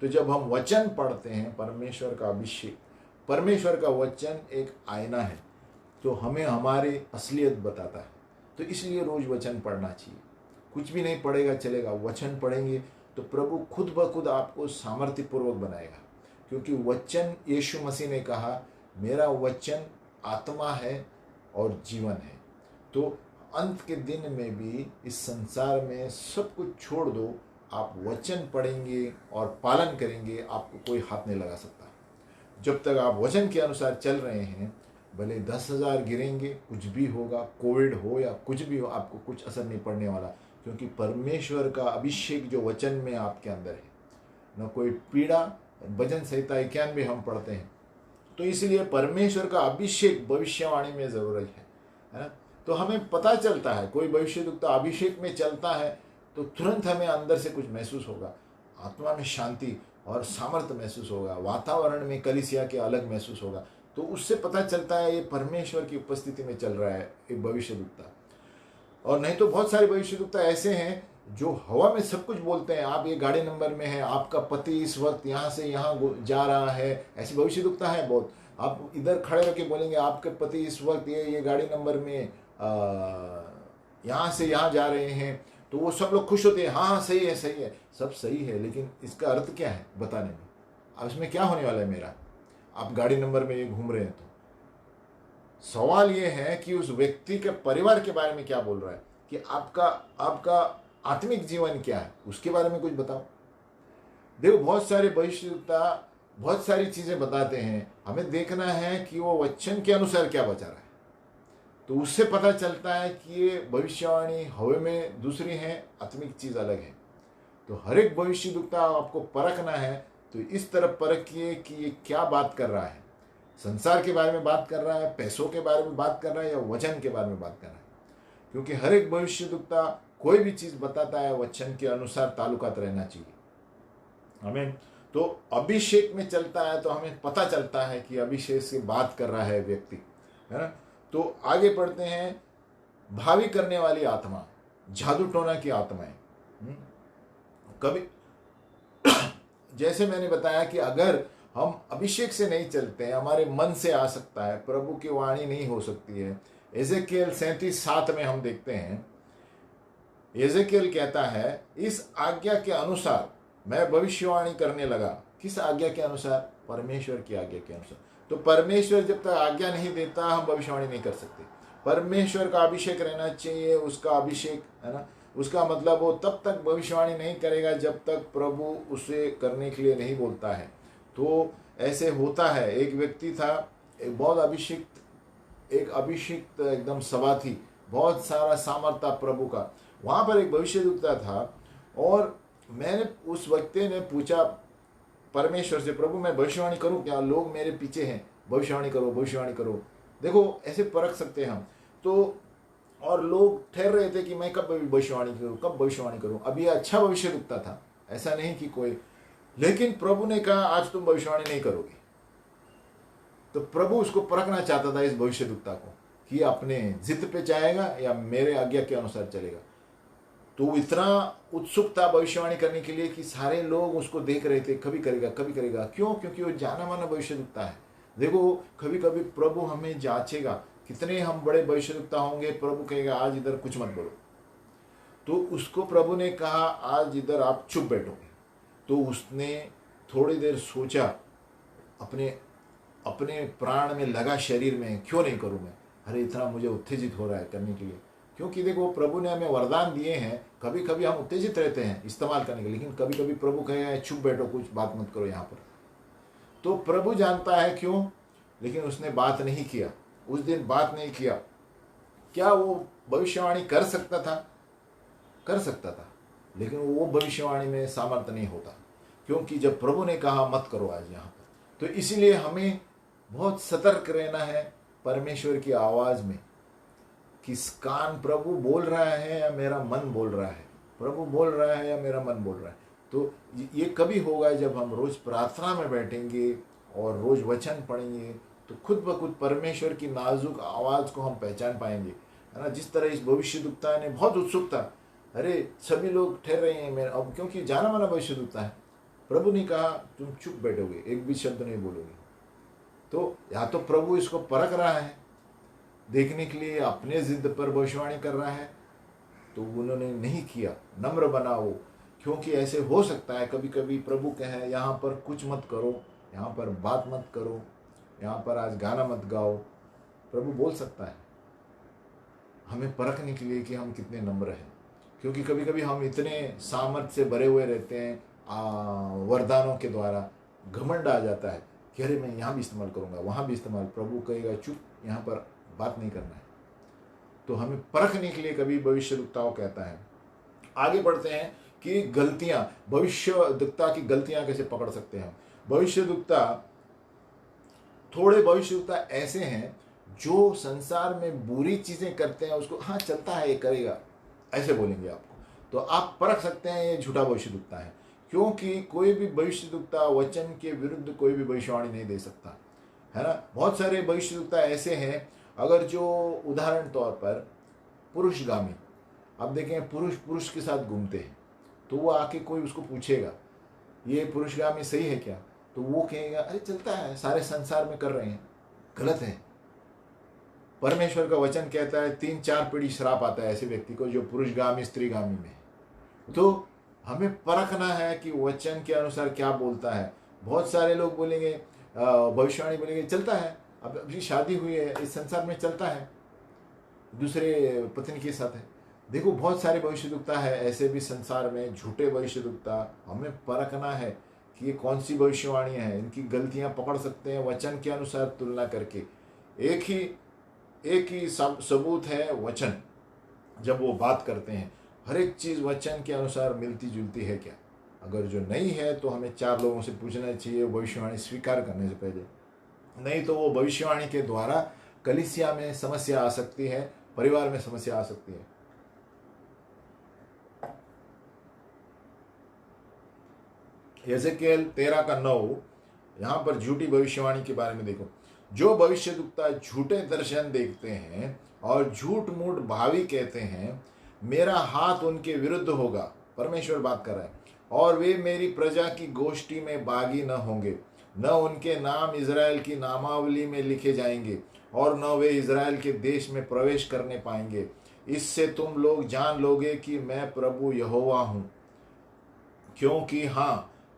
तो जब हम वचन पढ़ते हैं, परमेश्वर का अभिषेक, परमेश्वर का वचन एक आईना है, तो हमें हमारी असलियत बताता है। तो इसलिए रोज वचन पढ़ना चाहिए। कुछ भी नहीं पढ़ेगा चलेगा, वचन पढ़ेंगे तो प्रभु खुद ब खुद आपको सामर्थ्यपूर्वक बनाएगा, क्योंकि वचन, यीशु मसीह ने कहा मेरा वचन आत्मा है और जीवन है। तो अंत के दिन में भी इस संसार में सब कुछ छोड़ दो, आप वचन पढ़ेंगे और पालन करेंगे, आपको कोई हाथ नहीं लगा सकता। जब तक आप वचन के अनुसार चल रहे हैं, भले 10,000 गिरेंगे, कुछ भी होगा, कोविड हो या कुछ भी हो, आपको कुछ असर नहीं पड़ने वाला, क्योंकि परमेश्वर का अभिषेक जो वचन में आपके अंदर है। न कोई पीड़ा, भजन संहिता 91 हम पढ़ते हैं। तो इसलिए परमेश्वर का अभिषेक भविष्यवाणी में जरूरत है ना। तो हमें पता चलता है, कोई भविष्यद्वक्ता अभिषेक में चलता है तो तुरंत हमें अंदर से कुछ महसूस होगा, आत्मा में शांति और सामर्थ्य महसूस होगा, वातावरण में कलीसिया के अलग महसूस होगा। तो उससे पता चलता है ये परमेश्वर की उपस्थिति में चल रहा है एक भविष्यद्वक्ता। और नहीं तो बहुत सारे भविष्यद्वक्ता ऐसे हैं जो हवा में सब कुछ बोलते हैं, आप ये गाड़ी नंबर में है, आपका पति इस वक्त यहाँ से यहाँ जा रहा है, ऐसे भविष्यद्वक्ता है बहुत। आप इधर खड़े होकर बोलेंगे आपके पति इस वक्त ये गाड़ी नंबर में यहाँ से यहाँ जा रहे हैं, तो वो सब लोग खुश होते हैं, हाँ सही है सही है, सब सही है, लेकिन इसका अर्थ क्या है बताने में? अब इसमें क्या होने वाला है मेरा? आप गाड़ी नंबर में ये घूम रहे हैं। तो सवाल ये है कि उस व्यक्ति के परिवार के बारे में क्या बोल रहा है, कि आपका आत्मिक जीवन क्या है, उसके बारे में कुछ बताओ। देखो बहुत सारे भविष्यद्वक्ता बहुत सारी चीजें बताते हैं, हमें देखना है कि वो वचन के अनुसार क्या बचा रहा है। तो उससे पता चलता है कि ये भविष्यवाणी हवे में दूसरी है, आत्मिक चीज अलग है। तो हर एक भविष्यद्वक्ता आपको परखना है, तो इस तरफ परखिए कि ये क्या बात कर रहा है, संसार के बारे में बात कर रहा है, पैसों के बारे में बात कर रहा है, या वचन के बारे में बात कर रहा है। क्योंकि हर एक भविष्यद्वक्ता कोई भी चीज बताता है, वचन के अनुसार ताल्लुकात रहना चाहिए हमें। तो अभिषेक में चलता है तो हमें पता चलता है कि अभिषेक से बात कर रहा है व्यक्ति, है ना। तो आगे पढ़ते हैं, भावी करने वाली आत्मा, जादू टोना की आत्माएं। कभी जैसे मैंने बताया कि अगर हम अभिषेक से नहीं चलते हैं, हमारे मन से आ सकता है, प्रभु की वाणी नहीं हो सकती है। एजेकियल 37:7 में हम देखते हैं, एजेकियल कहता है इस आज्ञा के अनुसार मैं भविष्यवाणी करने लगा। किस आज्ञा के अनुसार? परमेश्वर की आज्ञा के अनुसार। तो परमेश्वर जब तक आज्ञा नहीं देता हम भविष्यवाणी नहीं कर सकते। परमेश्वर का अभिषेक रहना चाहिए, उसका अभिषेक, है ना। उसका मतलब वो तब तक भविष्यवाणी नहीं करेगा जब तक प्रभु उसे करने के लिए नहीं बोलता है। तो ऐसे होता है। एक व्यक्ति था, एक बहुत अभिषिक्त एकदम सभा थी, बहुत सारा सामर्थ्य प्रभु का। वहां पर एक भविष्यद्वक्ता था, और मैंने उस व्यक्ति ने पूछा परमेश्वर से, प्रभु मैं भविष्यवाणी करूं क्या, लोग मेरे पीछे हैं, भविष्यवाणी करो भविष्यवाणी करो। देखो ऐसे परख सकते हैं हम तो। और लोग ठहर रहे थे कि मैं कब भविष्यवाणी करूं, कब भविष्यवाणी करूं। अब ये अच्छा भविष्य दिखता था, ऐसा नहीं कि कोई, लेकिन प्रभु ने कहा आज तुम भविष्यवाणी नहीं करोगे। तो प्रभु उसको परखना चाहता था इस भविष्यद्वक्ता को कि अपने जिद पे जाएगा या मेरे आज्ञा के अनुसार चलेगा। तो इतना उत्सुक था भविष्यवाणी करने के लिए कि सारे लोग उसको देख रहे थे, कभी करेगा कभी करेगा। क्यों? क्योंकि वो जाना माना भविष्यद्वक्ता है। देखो कभी कभी प्रभु हमें जांचेगा, कितने हम बड़े भविष्यद्वक्ता होंगे, प्रभु कहेगा आज इधर कुछ मत बोलो, तो उसको प्रभु ने कहा आज इधर आप चुप बैठोगे। तो उसने थोड़ी देर सोचा, अपने अपने प्राण में लगा, शरीर में, क्यों नहीं करूं मैं, अरे इतना मुझे उत्तेजित हो रहा है करने के लिए। क्योंकि देखो प्रभु ने हमें वरदान दिए हैं, कभी कभी हम उत्तेजित रहते हैं इस्तेमाल करने के लिए, लेकिन कभी कभी प्रभु कहेगा चुप बैठो, कुछ बात मत करो यहाँ पर। तो प्रभु जानता है क्यों, लेकिन उसने बात नहीं किया, उस दिन बात नहीं किया। क्या वो भविष्यवाणी कर सकता था? कर सकता था, लेकिन वो भविष्यवाणी में सामर्थ्य नहीं होता, क्योंकि जब प्रभु ने कहा मत करो आज यहाँ पर। तो इसीलिए हमें बहुत सतर्क रहना है परमेश्वर की आवाज में, कि कान प्रभु बोल रहा है या मेरा मन बोल रहा है, प्रभु बोल रहा है या मेरा मन बोल रहा है। तो ये कभी होगा जब हम रोज प्रार्थना में बैठेंगे और रोज वचन पढ़ेंगे, तो खुद ब खुद परमेश्वर की नाजुक आवाज को हम पहचान पाएंगे, है ना। जिस तरह इस भविष्यद्वक्ता ने बहुत उत्सुक था, अरे सभी लोग ठहर रहे हैं मेरे, अब क्योंकि जाना माना भविष्यद्वक्ता है, प्रभु ने कहा तुम चुप बैठोगे, एक भी शब्द नहीं बोलोगे। तो या तो प्रभु इसको परख रहा है, देखने के लिए अपने जिद पर भविष्यवाणी कर रहा है, तो उन्होंने नहीं किया। नम्र बनाओ, क्योंकि ऐसे हो सकता है कभी कभी प्रभु कहे यहाँ पर कुछ मत करो, यहाँ पर बात मत करो, यहाँ पर आज गाना मत गाओ, प्रभु बोल सकता है। हमें परखने के लिए कि हम कितने नम्र हैं, क्योंकि कभी कभी हम इतने सामर्थ्य से भरे हुए रहते हैं वरदानों के द्वारा, घमंड आ जाता है कि अरे मैं यहाँ भी इस्तेमाल करूँगा, वहाँ भी इस्तेमाल। प्रभु कहेगा चुप, यहाँ पर बात नहीं करना है। तो हमें परखने के लिए कभी भविष्यद्वक्ताओं कहता है। आगे बढ़ते हैं कि गलतियां, भविष्यद्वक्ता की गलतियां कैसे पकड़ सकते हैं हम। भविष्यद्वक्ता, थोड़े भविष्यद्वक्ता ऐसे हैं जो संसार में बुरी चीजें करते हैं, उसको हाँ चलता है ये करेगा, ऐसे बोलेंगे आपको। तो आप परख सकते हैं ये झूठा भविष्यद्वक्ता है, क्योंकि कोई भी भविष्यद्वक्ता वचन के विरुद्ध कोई भी भविष्यवाणी नहीं दे सकता, है ना। बहुत सारे भविष्यद्वक्ता ऐसे हैं, अगर जो उदाहरण तौर पर पुरुषगामी, अब देखें पुरुष के साथ घूमते हैं, तो वो आके कोई उसको पूछेगा ये पुरुषगामी सही है क्या, तो वो कहेगा अरे चलता है, सारे संसार में कर रहे हैं, गलत है। परमेश्वर का वचन कहता है 3-4 पीढ़ी श्राप आता है ऐसे व्यक्ति को जो पुरुषगामी स्त्रीगामी में है। तो हमें परखना है कि वचन के अनुसार क्या बोलता है। बहुत सारे लोग बोलेंगे, भविष्यवाणी बोलेंगे चलता है, अब अभी शादी हुई है, इस संसार में चलता है, दूसरे पत्नी के साथ है। देखो बहुत सारे भविष्यद्वक्ता है ऐसे भी संसार में, झूठे भविष्यद्वक्ता। हमें परखना है कि ये कौन सी भविष्यवाणी है, इनकी गलतियां पकड़ सकते हैं वचन के अनुसार तुलना करके। एक ही सबूत है वचन, जब वो बात करते हैं हर एक चीज़ वचन के अनुसार मिलती जुलती है क्या। अगर जो नहीं है तो हमें 4 लोगों से पूछना चाहिए भविष्यवाणी स्वीकार करने से पहले, नहीं तो वो भविष्यवाणी के द्वारा कलीसिया में समस्या आ सकती है, परिवार में समस्या आ सकती है। यहेजकेल 13:9, यहाँ पर झूठी भविष्यवाणी के बारे में देखो। जो भविष्यद्वक्ता झूठे दर्शन देखते हैं और झूठ मूठ भावी कहते हैं, मेरा हाथ उनके विरुद्ध होगा, परमेश्वर बात कर रहा है, और वे मेरी प्रजा की गोष्ठी में भागी न होंगे, न उनके नाम इज़राइल की नामावली में लिखे जाएंगे, और न वे इज़राइल के देश में प्रवेश करने पाएंगे। इससे तुम लोग जान लोगे कि मैं प्रभु यहोवा हूँ।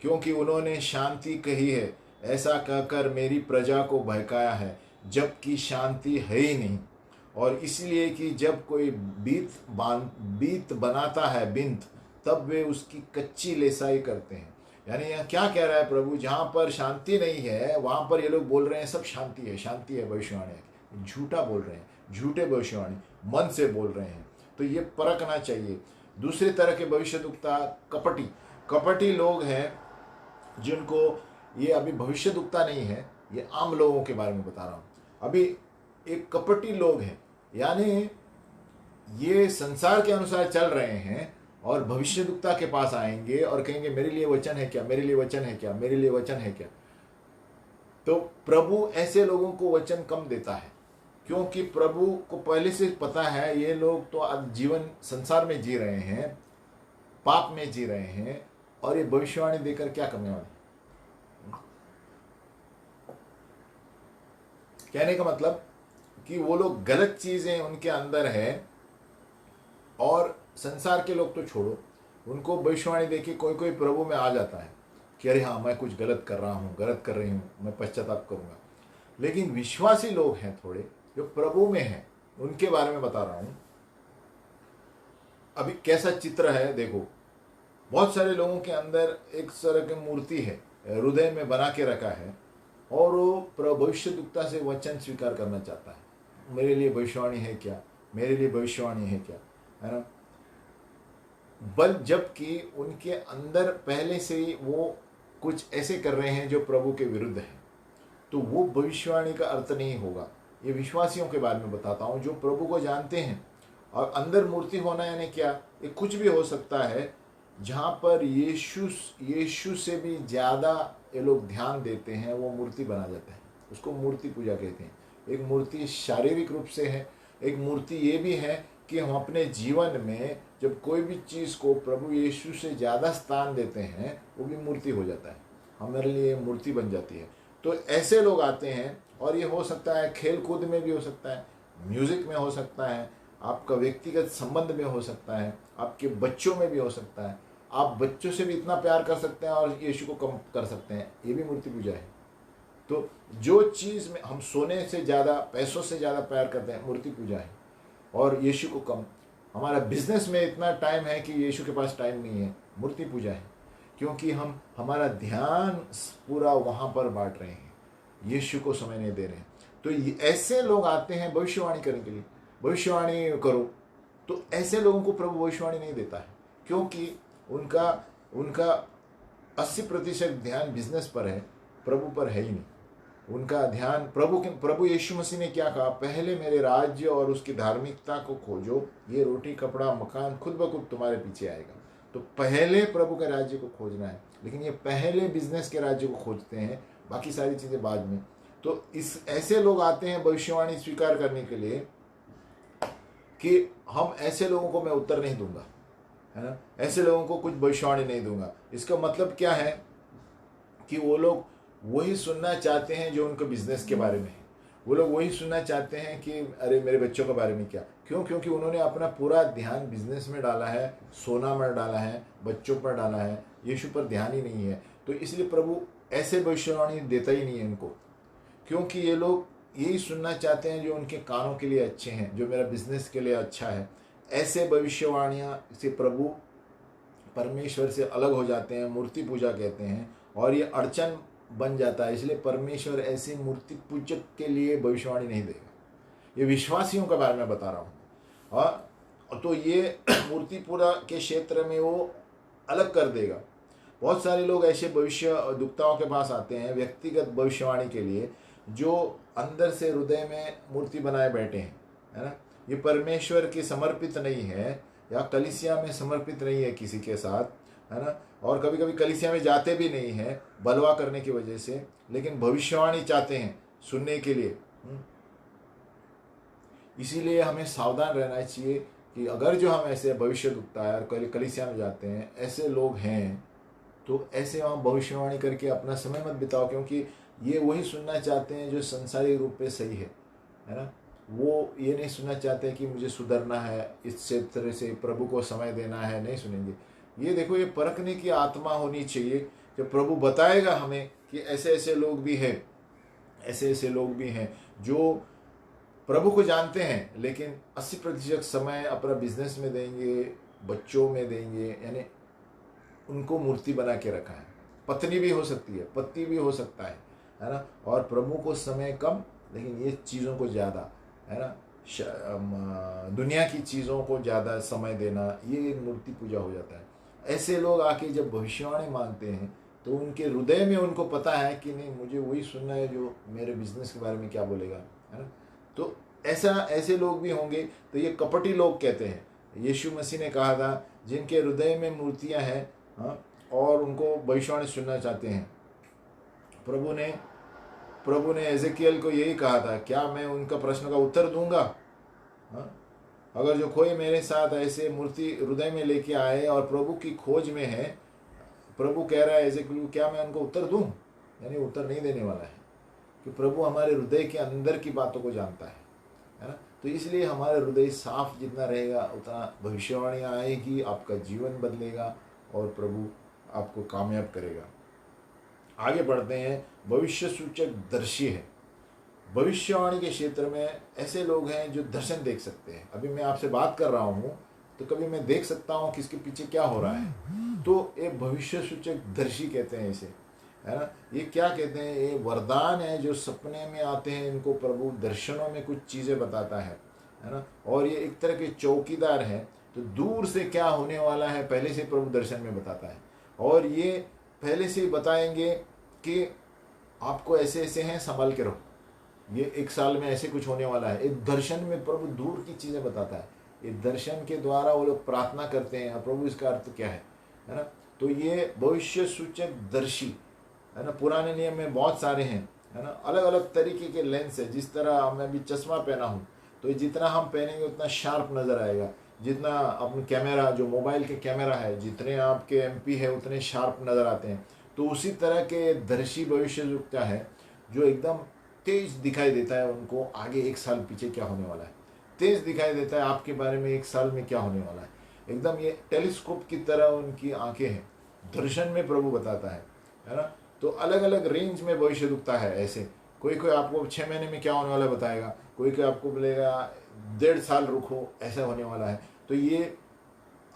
क्योंकि उन्होंने शांति कही है, ऐसा कहकर मेरी प्रजा को बहकाया है, जबकि शांति है ही नहीं। और इसलिए कि जब कोई बीत बनाता है बिंत, तब वे उसकी कच्ची लेसाई करते हैं। यानी यहाँ क्या कह रहा है प्रभु, जहाँ पर शांति नहीं है वहाँ पर ये लोग बोल रहे हैं सब शांति है, शांति है, भविष्यवाणी झूठा बोल रहे हैं, झूठे भविष्यवाणी मन से बोल रहे हैं। तो ये परखना चाहिए। दूसरे तरह के भविष्यद्वक्ता कपटी लोग हैं, जिनको ये अभी भविष्यद्वक्ता नहीं है, ये आम लोगों के बारे में बता रहा हूँ। अभी एक कपटी लोग हैं, यानी ये संसार के अनुसार चल रहे हैं और भविष्यद्वक्ता के पास आएंगे और कहेंगे मेरे लिए वचन है क्या, मेरे लिए वचन है क्या, मेरे लिए वचन है क्या। तो प्रभु ऐसे लोगों को वचन कम देता है, क्योंकि प्रभु को पहले से पता है ये लोग तो अब जीवन संसार में जी रहे हैं, पाप में जी रहे हैं, और ये भविष्यवाणी देकर क्या करने वाले। कहने का मतलब कि वो लोग गलत चीजें उनके अंदर है, और संसार के लोग तो छोड़ो, उनको भविष्यवाणी देके कोई कोई प्रभु में आ जाता है कि अरे हाँ मैं कुछ गलत कर रहा हूँ, गलत कर रही हूँ, मैं पश्चाताप करूंगा। लेकिन विश्वासी लोग हैं थोड़े जो प्रभु में हैं, उनके बारे में बता रहा हूँ। अभी कैसा चित्र है देखो, बहुत सारे लोगों के अंदर एक तरह की मूर्ति है, हृदय में बना के रखा है, और वो भविष्यद्वक्ता से वचन स्वीकार करना चाहता है। मेरे लिए भविष्यवाणी है क्या, मेरे लिए भविष्यवाणी है क्या, है ना। बल जबकि उनके अंदर पहले से ही वो कुछ ऐसे कर रहे हैं जो प्रभु के विरुद्ध है, तो वो भविष्यवाणी का अर्थ नहीं होगा। ये विश्वासियों के बारे में बताता हूँ जो प्रभु को जानते हैं। और अंदर मूर्ति होना यानी क्या, ये कुछ भी हो सकता है जहाँ पर यीशु से भी ज़्यादा ये लोग ध्यान देते हैं, वो मूर्ति बना जाता है, उसको मूर्ति पूजा कहते हैं। एक मूर्ति शारीरिक रूप से है, एक मूर्ति ये भी है कि हम अपने जीवन में जब कोई भी चीज़ को प्रभु यीशु से ज़्यादा स्थान देते हैं, वो भी मूर्ति हो जाता है, हमारे लिए मूर्ति बन जाती है। तो ऐसे लोग आते हैं, और ये हो सकता है खेल कूद में भी हो सकता है, म्यूज़िक में हो सकता है, आपका व्यक्तिगत संबंध में हो सकता है, आपके बच्चों में भी हो सकता है। आप बच्चों से भी इतना प्यार कर सकते हैं और यीशु को कम कर सकते हैं, ये भी मूर्ति पूजा है। तो जो चीज़ में हम सोने से ज़्यादा, पैसों से ज़्यादा प्यार करते हैं, मूर्ति पूजा है। और यीशु को कम, हमारा बिजनेस में इतना टाइम है कि यीशु के पास टाइम नहीं है, मूर्ति पूजा है। क्योंकि हम हमारा ध्यान पूरा वहाँ पर बांट रहे हैं, यीशु को समय नहीं दे रहे हैं। तो ऐसे लोग आते हैं भविष्यवाणी करने के लिए, भविष्यवाणी करो, तो ऐसे लोगों को प्रभु भविष्यवाणी नहीं देता है, क्योंकि उनका 80% ध्यान बिजनेस पर है, प्रभु पर है ही नहीं। उनका ध्यान प्रभु यीशु मसीह ने क्या कहा, पहले मेरे राज्य और उसकी धार्मिकता को खोजो, ये रोटी कपड़ा मकान खुद ब खुद तुम्हारे पीछे आएगा। तो पहले प्रभु के राज्य को खोजना है, लेकिन ये पहले बिजनेस के राज्य को खोजते हैं, बाकी सारी चीज़ें बाद में। तो ऐसे लोग आते हैं भविष्यवाणी स्वीकार करने के लिए कि हम ऐसे लोगों को मैं उत्तर नहीं दूंगा, है ना, ऐसे लोगों को कुछ भविष्यवाणी नहीं दूंगा। इसका मतलब क्या है कि वो लोग वही सुनना चाहते हैं जो उनके बिजनेस के बारे में है, वो लोग वही सुनना चाहते हैं कि अरे मेरे बच्चों के बारे में क्या। क्यों? क्योंकि उन्होंने अपना पूरा ध्यान बिजनेस में डाला है, सोना में डाला है, बच्चों पर डाला है, यीशु पर ध्यान ही नहीं है। तो इसलिए प्रभु ऐसे भविष्यवाणी देता ही नहीं है इनको, क्योंकि ये लोग यही सुनना चाहते हैं जो उनके कानों के लिए अच्छे हैं, जो मेरा बिजनेस के लिए अच्छा है। ऐसे भविष्यवाणियाँ से प्रभु परमेश्वर से अलग हो जाते हैं, मूर्ति पूजा कहते हैं, और ये अड़चन बन जाता है। इसलिए परमेश्वर ऐसी मूर्ति पूजक के लिए भविष्यवाणी नहीं देगा। ये विश्वासियों के बारे में बता रहा हूँ। और तो ये मूर्ति पूजा के क्षेत्र में वो अलग कर देगा। बहुत सारे लोग ऐसे भविष्यद्वक्ताओं के पास आते हैं व्यक्तिगत भविष्यवाणी के लिए, जो अंदर से हृदय में मूर्ति बनाए बैठे हैं, है ना। ये परमेश्वर के समर्पित नहीं है, या कलीसिया में समर्पित नहीं है किसी के साथ, है ना। और कभी कभी कलीसिया में जाते भी नहीं है बलवा करने की वजह से, लेकिन भविष्यवाणी चाहते हैं सुनने के लिए। इसीलिए हमें सावधान रहना चाहिए कि अगर जो हम ऐसे भविष्यद्वक्ता है और कलीसिया में जाते हैं, ऐसे लोग हैं, तो ऐसे वहाँ भविष्यवाणी करके अपना समय मत बिताओ, क्योंकि ये वही सुनना चाहते हैं जो संसारी रूप पे सही है ना। वो ये नहीं सुनना चाहते कि मुझे सुधरना है, इस क्षेत्र से प्रभु को समय देना है, नहीं सुनेंगे। ये देखो, ये परखने की आत्मा होनी चाहिए। जब प्रभु बताएगा हमें कि ऐसे ऐसे लोग भी हैं, ऐसे ऐसे लोग भी हैं जो प्रभु को जानते हैं, लेकिन 80% समय अपना बिजनेस में देंगे, बच्चों में देंगे, यानी उनको मूर्ति बना के रखा है। पत्नी भी हो सकती है, पति भी हो सकता है ना। और प्रभु को समय कम, लेकिन ये चीज़ों को ज़्यादा, है ना, दुनिया की चीज़ों को ज़्यादा समय देना, ये मूर्ति पूजा हो जाता है। ऐसे लोग आके जब भविष्यवाणी मांगते हैं, तो उनके हृदय में उनको पता है कि नहीं, मुझे वही सुनना है जो मेरे बिजनेस के बारे में क्या बोलेगा, है ना। तो ऐसे लोग भी होंगे। तो ये कपटी लोग कहते हैं। यीशु मसीह ने कहा था जिनके हृदय में मूर्तियां हैं, हाँ, और उनको भविष्यवाणी सुनना चाहते हैं। प्रभु ने एजेकियल को यही कहा था, क्या मैं उनका प्रश्न का उत्तर दूंगा? हाँ? अगर जो कोई मेरे साथ ऐसे मूर्ति हृदय में लेके आए और प्रभु की खोज में है, प्रभु कह रहा है एजेकियल, क्या मैं उनको उत्तर दूं? यानी उत्तर नहीं देने वाला है, कि प्रभु हमारे हृदय के अंदर की बातों को जानता है ना। तो इसलिए हमारा हृदय साफ जितना रहेगा उतना भविष्यवाणी आएगी, आपका जीवन बदलेगा और प्रभु आपको कामयाब करेगा। आगे बढ़ते हैं। भविष्य सूचक दर्शी है। भविष्यवाणी के क्षेत्र में ऐसे लोग हैं जो दर्शन देख सकते हैं। अभी मैं आपसे बात कर रहा हूँ तो कभी मैं देख सकता हूँ कि इसके पीछे क्या हो रहा है, तो ये भविष्य सूचक दर्शी कहते हैं इसे, है ना। ये क्या कहते हैं? ये वरदान है जो सपने में आते हैं, इनको प्रभु दर्शनों में कुछ चीज़ें बताता है ना। और ये एक तरह के चौकीदार हैं, तो दूर से क्या होने वाला है पहले से प्रभु दर्शन में बताता है। और ये पहले से ही बताएंगे कि आपको ऐसे ऐसे हैं, संभाल के रहो, ये 1 साल में ऐसे कुछ होने वाला है। एक दर्शन में प्रभु दूर की चीज़ें बताता है। ये दर्शन के द्वारा वो लोग प्रार्थना करते हैं, प्रभु इसका अर्थ क्या है ना। तो ये भविष्य सूचक दर्शी, है ना। पुराने नियम में बहुत सारे हैं, है ना। अलग अलग तरीके के लेंस है। जिस तरह मैं भी चश्मा पहना हूँ, तो जितना हम पहनेंगे उतना शार्प नज़र आएगा। जितना अपने कैमरा, जो मोबाइल के कैमरा है, जितने आपके MP है उतने शार्प नज़र आते हैं। तो उसी तरह के दर्शी भविष्य युक्त है, जो एकदम तेज दिखाई देता है उनको, आगे 1 साल पीछे क्या होने वाला है, तेज दिखाई देता है आपके बारे में 1 साल में क्या होने वाला है। एकदम ये टेलीस्कोप की तरह उनकी आंखें हैं, दर्शन में प्रभु बताता है ना। तो अलग अलग रेंज में भविष्य दुखता है। ऐसे कोई आपको 6 महीने में क्या होने वाला है बताएगा, कोई आपको बोलेगा 1.5 साल रुको, ऐसा होने वाला है। तो ये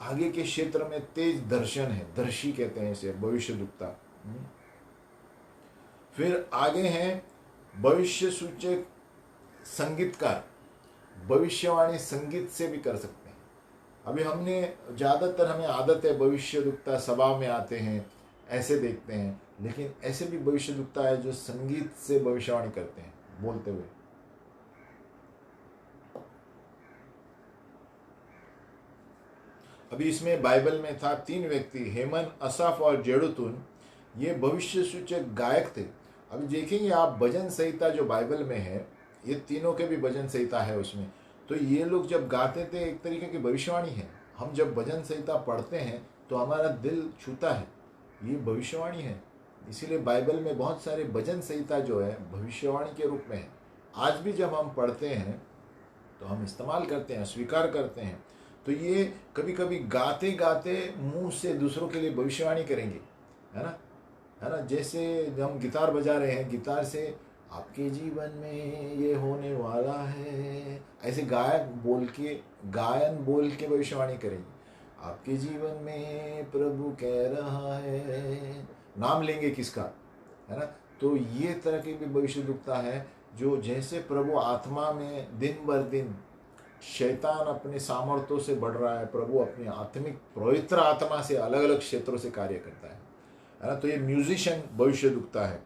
आगे के क्षेत्र में तेज दर्शन है, दर्शी कहते हैं इसे, भविष्य दुखता। फिर आगे हैं भविष्य सूचक संगीतकार। भविष्यवाणी संगीत से भी कर सकते हैं। अभी हमने ज़्यादातर, हमें आदत है भविष्य दुखता सभा में आते हैं, ऐसे देखते हैं, लेकिन ऐसे भी भविष्य दुखता है जो संगीत से भविष्यवाणी करते हैं, बोलते हुए। अभी इसमें बाइबल में था 3 व्यक्ति, हेमन, असाफ और जेडुतुन। ये भविष्य सूचक गायक थे। अभी देखेंगे आप भजन संहिता जो बाइबल में है, ये तीनों के भी भजन संहिता है उसमें। तो ये लोग जब गाते थे, एक तरीके की भविष्यवाणी है। हम जब भजन संहिता पढ़ते हैं तो हमारा दिल छूता है, ये भविष्यवाणी है। इसीलिए बाइबल में बहुत सारे भजन संहिता जो है भविष्यवाणी के रूप में है। आज भी जब हम पढ़ते हैं तो हम इस्तेमाल करते हैं, स्वीकार करते हैं। तो ये कभी कभी गाते गाते मुंह से दूसरों के लिए भविष्यवाणी करेंगे, है ना। जैसे हम गिटार बजा रहे हैं, गिटार से आपके जीवन में ये होने वाला है, ऐसे गायन बोल के भविष्यवाणी करेंगे। आपके जीवन में प्रभु कह रहा है, नाम लेंगे किसका, है ना। तो ये तरह की भी भविष्य दुखता है, जो जैसे प्रभु आत्मा में दिन भर दिन, शैतान अपने सामर्थ्यों से बढ़ रहा है, प्रभु अपनी आत्मिक पवित्र आत्मा से अलग अलग क्षेत्रों से कार्य करता है ना। तो ये म्यूजिशियन भविष्य दुखता है।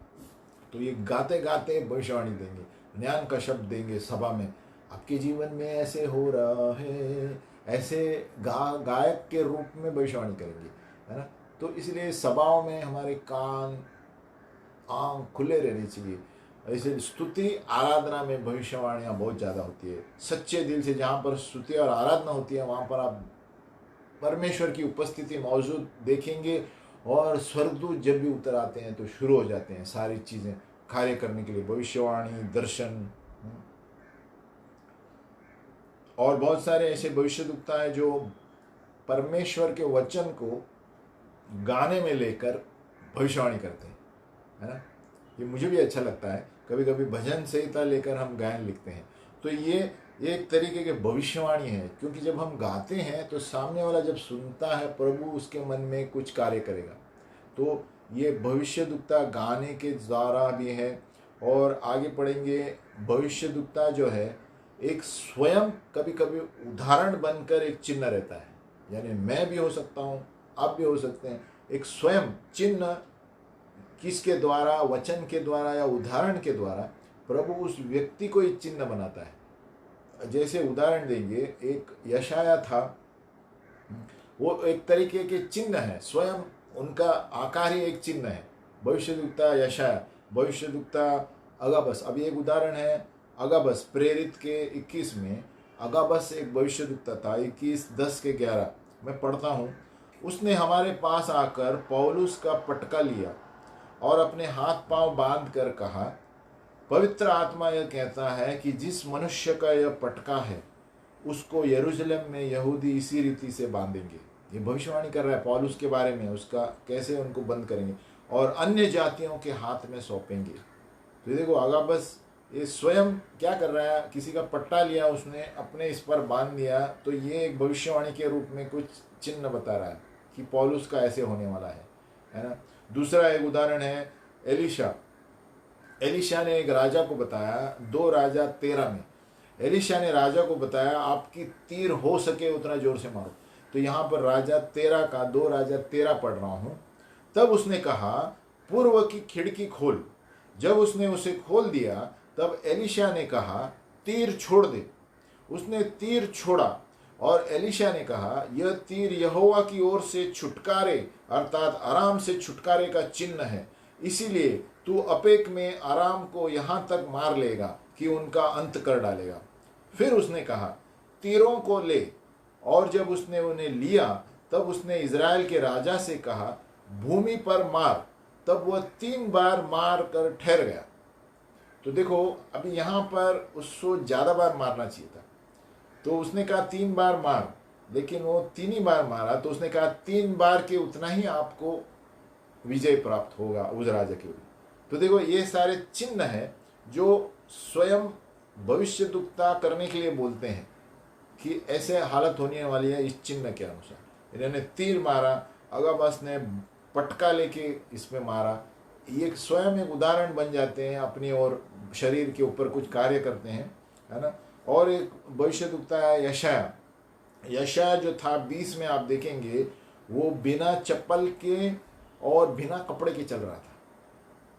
तो ये गाते गाते भविष्यवाणी देंगे, ज्ञान का शब्द देंगे सभा में, आपके जीवन में ऐसे हो रहा है, ऐसे गायक के रूप में भविष्यवाणी करेंगे, है ना। तो इसलिए सभाओं में हमारे कान आँख खुले रहने चाहिए। ऐसे स्तुति आराधना में भविष्यवाणियाँ बहुत ज़्यादा होती है। सच्चे दिल से जहाँ पर स्तुति और आराधना होती है, वहाँ पर आप परमेश्वर की उपस्थिति मौजूद देखेंगे। और स्वर्गदूत जब भी उतर आते हैं तो शुरू हो जाते हैं सारी चीज़ें कार्य करने के लिए, भविष्यवाणी, दर्शन। और बहुत सारे ऐसे भविष्य दुखता है जो परमेश्वर के वचन को गाने में लेकर भविष्यवाणी करते हैं, है ना। ये मुझे भी अच्छा लगता है। कभी कभी भजन संहिता लेकर हम गायन लिखते हैं। तो ये एक तरीके के भविष्यवाणी है, क्योंकि जब हम गाते हैं तो सामने वाला जब सुनता है, प्रभु उसके मन में कुछ कार्य करेगा। तो ये भविष्य दुखता गाने के द्वारा भी है। और आगे पढ़ेंगे, भविष्य दुखता जो है एक स्वयं कभी कभी उदाहरण बनकर एक चिन्ह रहता है। यानी मैं भी हो सकता हूँ, आप भी हो सकते हैं। एक स्वयं चिन्ह किसके द्वारा, वचन के द्वारा या उदाहरण के द्वारा प्रभु उस व्यक्ति को एक चिन्ह बनाता है। जैसे उदाहरण देंगे, एक यशाया था, वो एक तरीके के चिन्ह है, स्वयं उनका आकार ही एक चिन्ह है। भविष्यद्वक्ता यशाया, भविष्यद्वक्ता अगाबस। अभी एक उदाहरण है अगाबस, प्रेरित के 21 में अगाबस एक भविष्यद्वक्ता था। 21:10-11 मैं पढ़ता हूँ। उसने हमारे पास आकर पौलुस का पटका लिया और अपने हाथ पांव बांध कर कहा, पवित्र आत्मा यह कहता है कि जिस मनुष्य का यह पटका है उसको यरूशलेम में यहूदी इसी रीति से बांधेंगे। ये भविष्यवाणी कर रहा है पौलुस के बारे में, उसका कैसे उनको बंद करेंगे और अन्य जातियों के हाथ में सौंपेंगे। तो ये देखो अगाबस ये स्वयं क्या कर रहा है, किसी का पट्टा लिया उसने, अपने इस पर बांध दिया। तो ये एक भविष्यवाणी के रूप में कुछ चिन्ह बता रहा है कि पौलुस का ऐसे होने वाला है ना। दूसरा एक उदाहरण है एलिशा। एलिशा ने एक राजा को बताया, 2 राजा 13 में एलिशा ने राजा को बताया, आपकी तीर हो सके उतना जोर से मारो। तो यहाँ पर राजा 13 का 2 राजा 13 पढ़ रहा हूँ। तब उसने कहा, पूर्व की खिड़की खोल। जब उसने उसे खोल दिया तब एलिशा ने कहा, तीर छोड़ दे। उसने तीर छोड़ा और एलिशा ने कहा, यह तीर यहोवा की ओर से छुटकारे अर्थात आराम से छुटकारे का चिन्ह है, इसीलिए तू अपेक में आराम को यहाँ तक मार लेगा कि उनका अंत कर डालेगा। फिर उसने कहा, तीरों को ले। और जब उसने उन्हें लिया तब उसने इज़राइल के राजा से कहा, भूमि पर मार। तब वह 3 बार मार कर ठहर गया। तो देखो अभी यहाँ पर उसको ज़्यादा बार मारना चाहिए था, तो उसने कहा 3 बार मार, लेकिन वो 3 ही बार मारा। तो उसने कहा 3 बार के उतना ही आपको विजय प्राप्त होगा उस राजा के ऊपर। तो देखो ये सारे चिन्ह हैं जो स्वयं भविष्यद्वक्ता करने के लिए बोलते हैं कि ऐसे हालत होने वाली है इस चिन्ह के अनुसार। इन्होंने तीर मारा, अगाबस ने पटका लेके इसमें मारा। ये स्वयं एक उदाहरण बन जाते हैं अपनी और शरीर के ऊपर कुछ कार्य करते हैं, है ना। और एक भविष्यद्वक्ता है यशाया। यशाया जो था 20 में आप देखेंगे, वो बिना चप्पल के और बिना कपड़े के चल रहा था।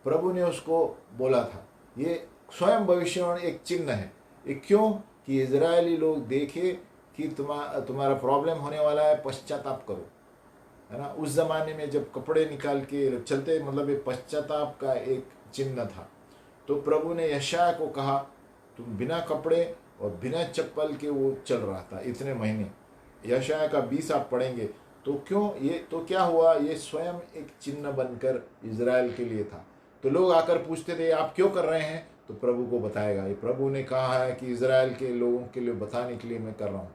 प्रभु ने उसको बोला था, ये स्वयं भविष्यवाणी एक चिन्ह है। ये क्यों? कि इजरायली लोग देखे कि तुम्हारा प्रॉब्लम होने वाला है, पश्चाताप करो, है ना। उस जमाने में जब कपड़े निकाल के चलते, मतलब ये पश्चाताप का एक चिन्ह था। तो प्रभु ने यशाया को कहा, तुम बिना कपड़े और बिना चप्पल के वो चल रहा था इतने महीने। यशाया का 20 आप पढ़ेंगे तो क्यों ये, तो क्या हुआ, ये स्वयं एक चिन्ह बनकर इजराइल के लिए था। तो लोग आकर पूछते थे, आप क्यों कर रहे हैं? तो प्रभु को बताएगा, ये प्रभु ने कहा है कि इजराइल के लोगों के लिए बताने के लिए मैं कर रहा हूँ।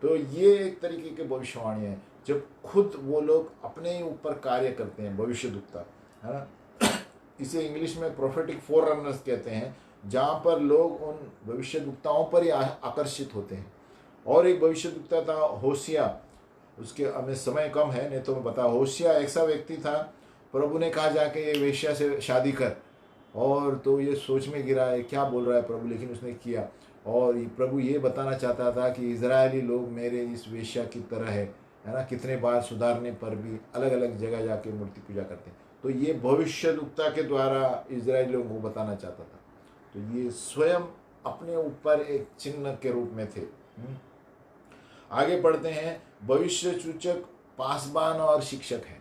तो ये एक तरीके की भविष्यवाणी है, जब खुद वो लोग अपने ही ऊपर कार्य करते हैं, भविष्यद्वक्ता, है ना। इसे इंग्लिश में प्रोफेटिक फोररनर्स कहते हैं, जहाँ पर लोग उन भविष्यद्वक्ताओं पर ही आकर्षित होते हैं। और एक भविष्यद्वक्ता था होशिया, उसके हमें समय कम है नहीं तो मैं बता। होशिया ऐसा व्यक्ति था, प्रभु ने कहा जाके ये वेश्या से शादी कर, और तो ये सोच में गिरा है क्या बोल रहा है प्रभु, लेकिन उसने किया। और प्रभु ये बताना चाहता था कि इजरायली लोग मेरे इस वेश्या की तरह है ना। कितने बार सुधारने पर भी अलग अलग जगह जाके मूर्ति पूजा करते हैं। तो ये भविष्यद्वक्ता के द्वारा इजरायली लोगों को बताना चाहता था। तो ये स्वयं अपने ऊपर एक चिन्ह के रूप में थे। आगे पढ़ते हैं, भविष्य सूचक पासबान और शिक्षक है।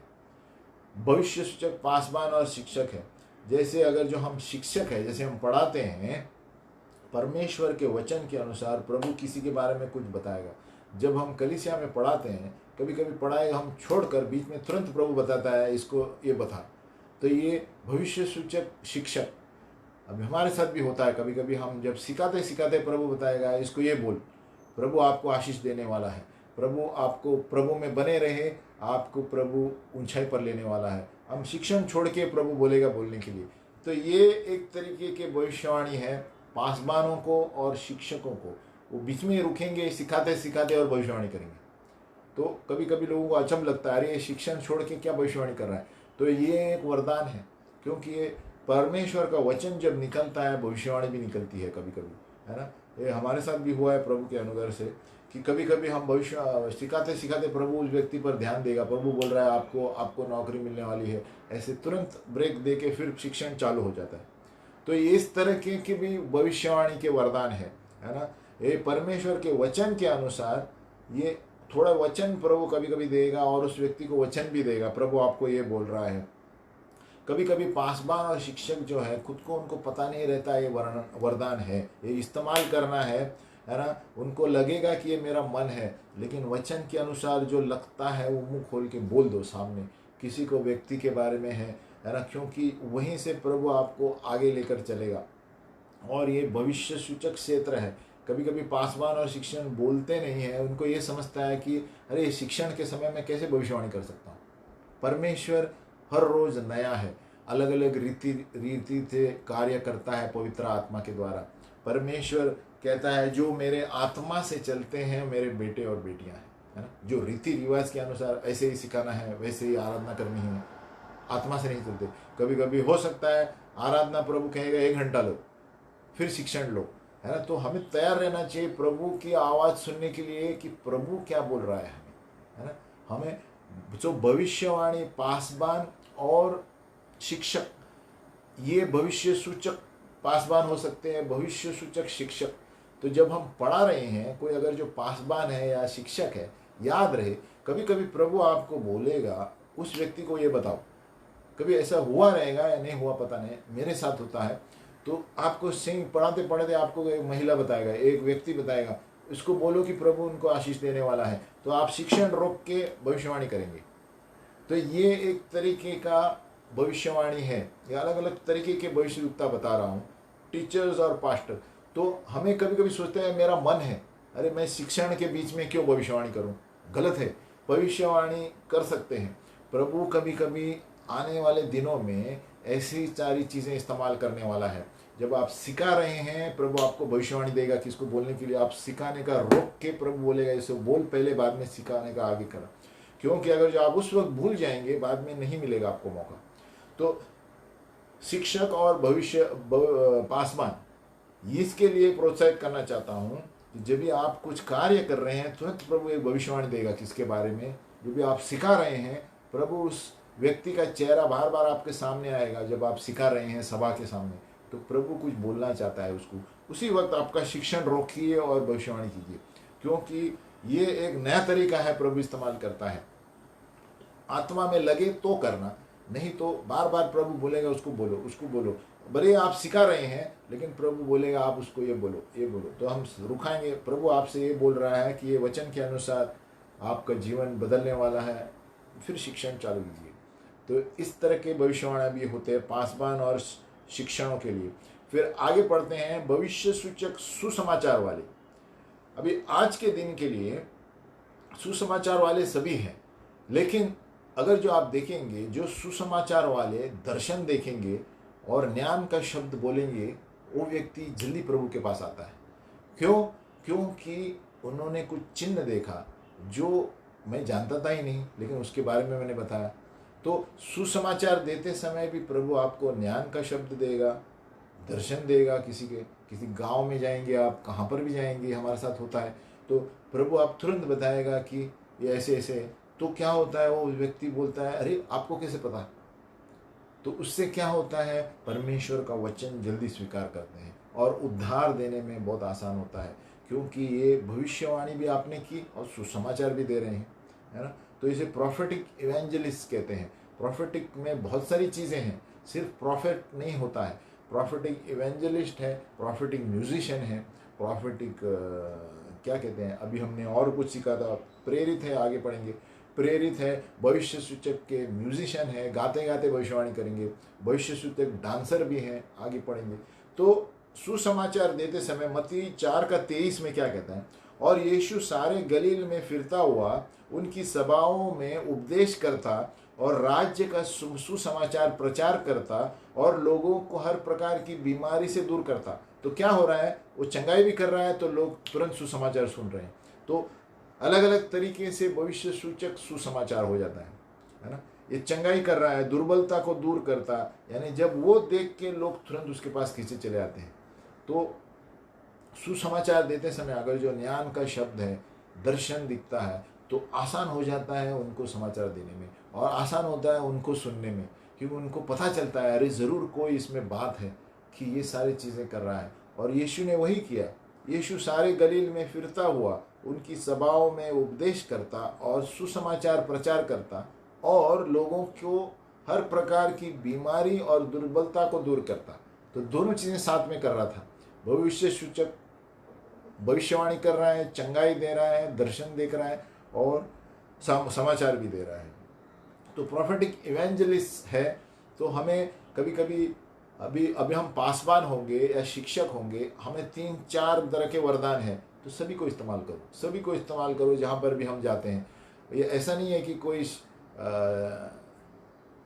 भविष्य सूचक पासबान और शिक्षक है। जैसे अगर जो हम शिक्षक है, जैसे हम पढ़ाते हैं परमेश्वर के वचन के अनुसार, प्रभु किसी के बारे में कुछ बताएगा। जब हम कलीसिया में पढ़ाते हैं, कभी कभी पढ़ाई हम छोड़कर बीच में तुरंत प्रभु बताता है इसको ये बता। तो ये भविष्य सूचक शिक्षक अभी हमारे साथ भी होता है। कभी कभी हम जब सिखाते सिखाते प्रभु बताएगा इसको ये बोल, प्रभु आपको आशीष देने वाला है, प्रभु आपको प्रभु में बने रहे, आपको प्रभु ऊंचाई पर लेने वाला है। हम शिक्षण छोड़ के प्रभु बोलेगा बोलने के लिए। तो ये एक तरीके के भविष्यवाणी है पासबानों को और शिक्षकों को। वो बीच में रुकेंगे सिखाते सिखाते और भविष्यवाणी करेंगे। तो कभी कभी लोगों को अचंभ लगता है, अरे ये शिक्षण छोड़ के क्या भविष्यवाणी कर रहा है। तो ये एक वरदान है, क्योंकि ये परमेश्वर का वचन जब निकलता है भविष्यवाणी भी निकलती है कभी कभी, है ना। ये हमारे साथ भी हुआ है प्रभु के अनुग्रह से कि कभी कभी हम भविष्य सिखाते सिखाते प्रभु उस व्यक्ति पर ध्यान देगा, प्रभु बोल रहा है आपको आपको नौकरी मिलने वाली है, ऐसे तुरंत ब्रेक दे के फिर शिक्षण चालू हो जाता है। तो इस तरह के भी भविष्यवाणी के वरदान है ना। ये परमेश्वर के वचन के अनुसार ये थोड़ा वचन प्रभु कभी कभी देगा और उस व्यक्ति को वचन भी देगा, प्रभु आपको ये बोल रहा है। कभी कभी पासबान और शिक्षक जो है खुद को उनको पता नहीं रहता ये वरदान है, ये इस्तेमाल करना है ना। उनको लगेगा कि ये मेरा मन है, लेकिन वचन के अनुसार जो लगता है वो मुंह खोल के बोल दो सामने किसी को व्यक्ति के बारे में है ना, क्योंकि वहीं से प्रभु आपको आगे लेकर चलेगा। और ये भविष्य सूचक क्षेत्र है। कभी कभी पासवान और शिक्षण बोलते नहीं है, उनको ये समझता है कि अरे शिक्षण के समय में कैसे भविष्यवाणी कर सकता हूँ। परमेश्वर हर रोज नया है, अलग अलग रीति से कार्य करता है पवित्र आत्मा के द्वारा। परमेश्वर कहता है जो मेरे आत्मा से चलते हैं मेरे बेटे और बेटियां हैं, है ना। जो रीति रिवाज के अनुसार ऐसे ही सिखाना है, वैसे ही आराधना करनी है, आत्मा से नहीं चलते। कभी कभी हो सकता है आराधना प्रभु कहेगा 1 घंटा लो, फिर शिक्षण लो, है ना। तो हमें तैयार रहना चाहिए प्रभु की आवाज़ सुनने के लिए कि प्रभु क्या बोल रहा है हमें, है ना। हमें जो भविष्यवाणी, पासबान और शिक्षक, ये भविष्य सूचक पासबान हो सकते हैं, भविष्य सूचक शिक्षक। तो जब हम पढ़ा रहे हैं, कोई अगर जो पासबान है या शिक्षक है, याद रहे कभी कभी प्रभु आपको बोलेगा उस व्यक्ति को ये बताओ। कभी ऐसा हुआ रहेगा या नहीं हुआ पता नहीं, मेरे साथ होता है। तो आपको सिंह पढ़ाते पढ़ाते आपको एक महिला बताएगा, एक व्यक्ति बताएगा, इसको बोलो कि प्रभु उनको आशीष देने वाला है, तो आप शिक्षण रोक के भविष्यवाणी करेंगे। तो ये एक तरीके का भविष्यवाणी है। ये अलग अलग तरीके के भविष्यवक्ता बता रहा हूँ, टीचर्स और पास्टर। तो हमें कभी कभी सोचते हैं मेरा मन है, अरे मैं शिक्षण के बीच में क्यों भविष्यवाणी करूँ, गलत है। भविष्यवाणी कर सकते हैं। प्रभु कभी कभी आने वाले दिनों में ऐसी सारी चीज़ें इस्तेमाल करने वाला है। जब आप सिखा रहे हैं, प्रभु आपको भविष्यवाणी देगा किसको बोलने के लिए। आप सिखाने का रोक के प्रभु बोलेगा इसे बोल पहले, बाद में सिखाने का आगे करा। क्योंकि अगर जो आप उस वक्त भूल जाएंगे, बाद में नहीं मिलेगा आपको मौका। तो शिक्षक और भविष्य पासवान, इसके लिए प्रोत्साहित करना चाहता हूँ कि जब भी आप कुछ कार्य कर रहे हैं, तुरंत प्रभु एक भविष्यवाणी देगा किसके बारे में। जो भी आप सिखा रहे हैं, प्रभु उस व्यक्ति का चेहरा बार बार आपके सामने आएगा। जब आप सिखा रहे हैं सभा के सामने, तो प्रभु कुछ बोलना चाहता है उसको, उसी वक्त आपका शिक्षण रोकिए और भविष्यवाणी कीजिए, क्योंकि ये एक नया तरीका है प्रभु इस्तेमाल करता है। आत्मा में लगे तो करना, नहीं तो बार बार प्रभु बोलेगा उसको बोलो, उसको बोलो। भले आप सिखा रहे हैं, लेकिन प्रभु बोलेगा आप उसको ये बोलो, ये बोलो। तो हम रुकाएंगे, प्रभु आपसे ये बोल रहा है कि ये वचन के अनुसार आपका जीवन बदलने वाला है, फिर शिक्षण चालू कीजिए। तो इस तरह के भविष्यवाणी भी होते हैं पासवान और शिक्षणों के लिए। फिर आगे पढ़ते हैं भविष्य सूचक सुसमाचार वाले। अभी आज के दिन के लिए सुसमाचार वाले सभी हैं, लेकिन अगर जो आप देखेंगे, जो सुसमाचार वाले दर्शन देखेंगे और ज्ञान का शब्द बोलेंगे, वो व्यक्ति जल्दी प्रभु के पास आता है। क्यों? क्योंकि उन्होंने कुछ चिन्ह देखा जो मैं जानता था ही नहीं, लेकिन उसके बारे में मैंने बताया। तो सुसमाचार देते समय भी प्रभु आपको ज्ञान का शब्द देगा, दर्शन देगा। किसी गांव में जाएंगे आप, कहाँ पर भी जाएंगे, हमारे साथ होता है, तो प्रभु आप तुरंत बताएगा कि ये ऐसे ऐसे। तो क्या होता है, वो व्यक्ति बोलता है अरे आपको कैसे पता। तो उससे क्या होता है, परमेश्वर का वचन जल्दी स्वीकार करते हैं और उद्धार देने में बहुत आसान होता है, क्योंकि ये भविष्यवाणी भी आपने की और सुसमाचार भी दे रहे हैं, है ना। तो इसे प्रॉफिटिक इवेंजलिस्ट कहते हैं। प्रॉफिटिक में बहुत सारी चीज़ें हैं, सिर्फ प्रॉफिट नहीं होता है। प्रॉफिटिक इवेंजलिस्ट है, प्रॉफिटिक म्यूजिशियन है, प्रॉफिटिक क्या कहते हैं, अभी हमने और कुछ सीखा था, प्रेरित है, आगे पढ़ेंगे। प्रेरित है, भविष्य सूचक के म्यूजिशियन है, गाते गाते भविष्यवाणी करेंगे। भविष्य सूचक डांसर भी हैं, आगे पढ़ेंगे। तो सुसमाचार देते समय मत्ती 4:23 में क्या कहता है, और यीशु सारे गलील में फिरता हुआ उनकी सभाओं में उपदेश करता और राज्य का सुसमाचार प्रचार करता और लोगों को हर प्रकार की बीमारी से दूर करता। तो क्या हो रहा है, वो चंगाई भी कर रहा है, तो लोग तुरंत सुसमाचार सुन रहे हैं। तो अलग अलग तरीके से भविष्य सूचक सुसमाचार हो जाता है ना। ये चंगाई कर रहा है, दुर्बलता को दूर करता, यानी जब वो देख के लोग तुरंत उसके पास खींचे चले आते हैं। तो सुसमाचार देते समय अगर जो ज्ञान का शब्द है, दर्शन दिखता है, तो आसान हो जाता है उनको समाचार देने में और आसान होता है उनको सुनने में, क्योंकि उनको पता चलता है अरे ज़रूर कोई इसमें बात है कि ये सारी चीज़ें कर रहा है। और यीशु ने वही किया। यीशु सारे गलील में फिरता हुआ उनकी सभाओं में उपदेश करता और सुसमाचार प्रचार करता और लोगों को हर प्रकार की बीमारी और दुर्बलता को दूर करता। तो दोनों चीज़ें साथ में कर रहा था। भविष्य सूचक भविष्यवाणी कर रहा है, चंगाई दे रहा है, दर्शन देख रहा है और समाचार भी दे रहा है। तो प्रोफेटिक इवेंजलिस्ट है। तो हमें कभी कभी अभी अभी हम पासवान होंगे या शिक्षक होंगे, हमें 3-4 तरह के वरदान हैं, तो सभी को इस्तेमाल करो, सभी को इस्तेमाल करो जहाँ पर भी हम जाते हैं। ये ऐसा नहीं है कि कोई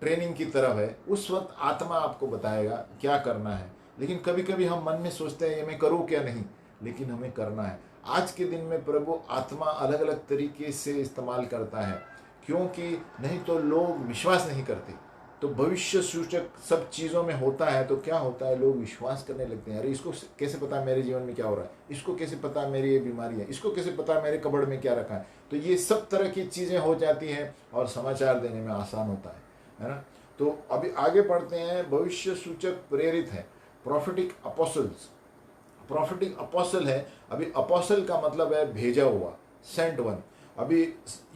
ट्रेनिंग की तरफ है, उस वक्त आत्मा आपको बताएगा क्या करना है। लेकिन कभी कभी हम मन में सोचते हैं ये मैं करूँ क्या नहीं, लेकिन हमें करना है। आज के दिन में प्रभु आत्मा अलग अलग तरीके से इस्तेमाल करता है, क्योंकि नहीं तो लोग विश्वास नहीं करते। तो भविष्य सूचक सब चीज़ों में होता है तो क्या होता है, लोग विश्वास करने लगते हैं। अरे इसको कैसे पता है मेरे जीवन में क्या हो रहा है, इसको कैसे पता है मेरी ये बीमारी है, इसको कैसे पता है मेरे कबड़ में क्या रखा है। तो ये सब तरह की चीज़ें हो जाती हैं और समाचार देने में आसान होता है ना। तो अभी आगे पढ़ते हैं। भविष्य सूचक प्रेरित है, प्रोफेटिक अपोस्टल्स। प्रोफेटिक अपोस्टल है। अभी अपोस्टल का मतलब है भेजा हुआ, सेंट वन। अभी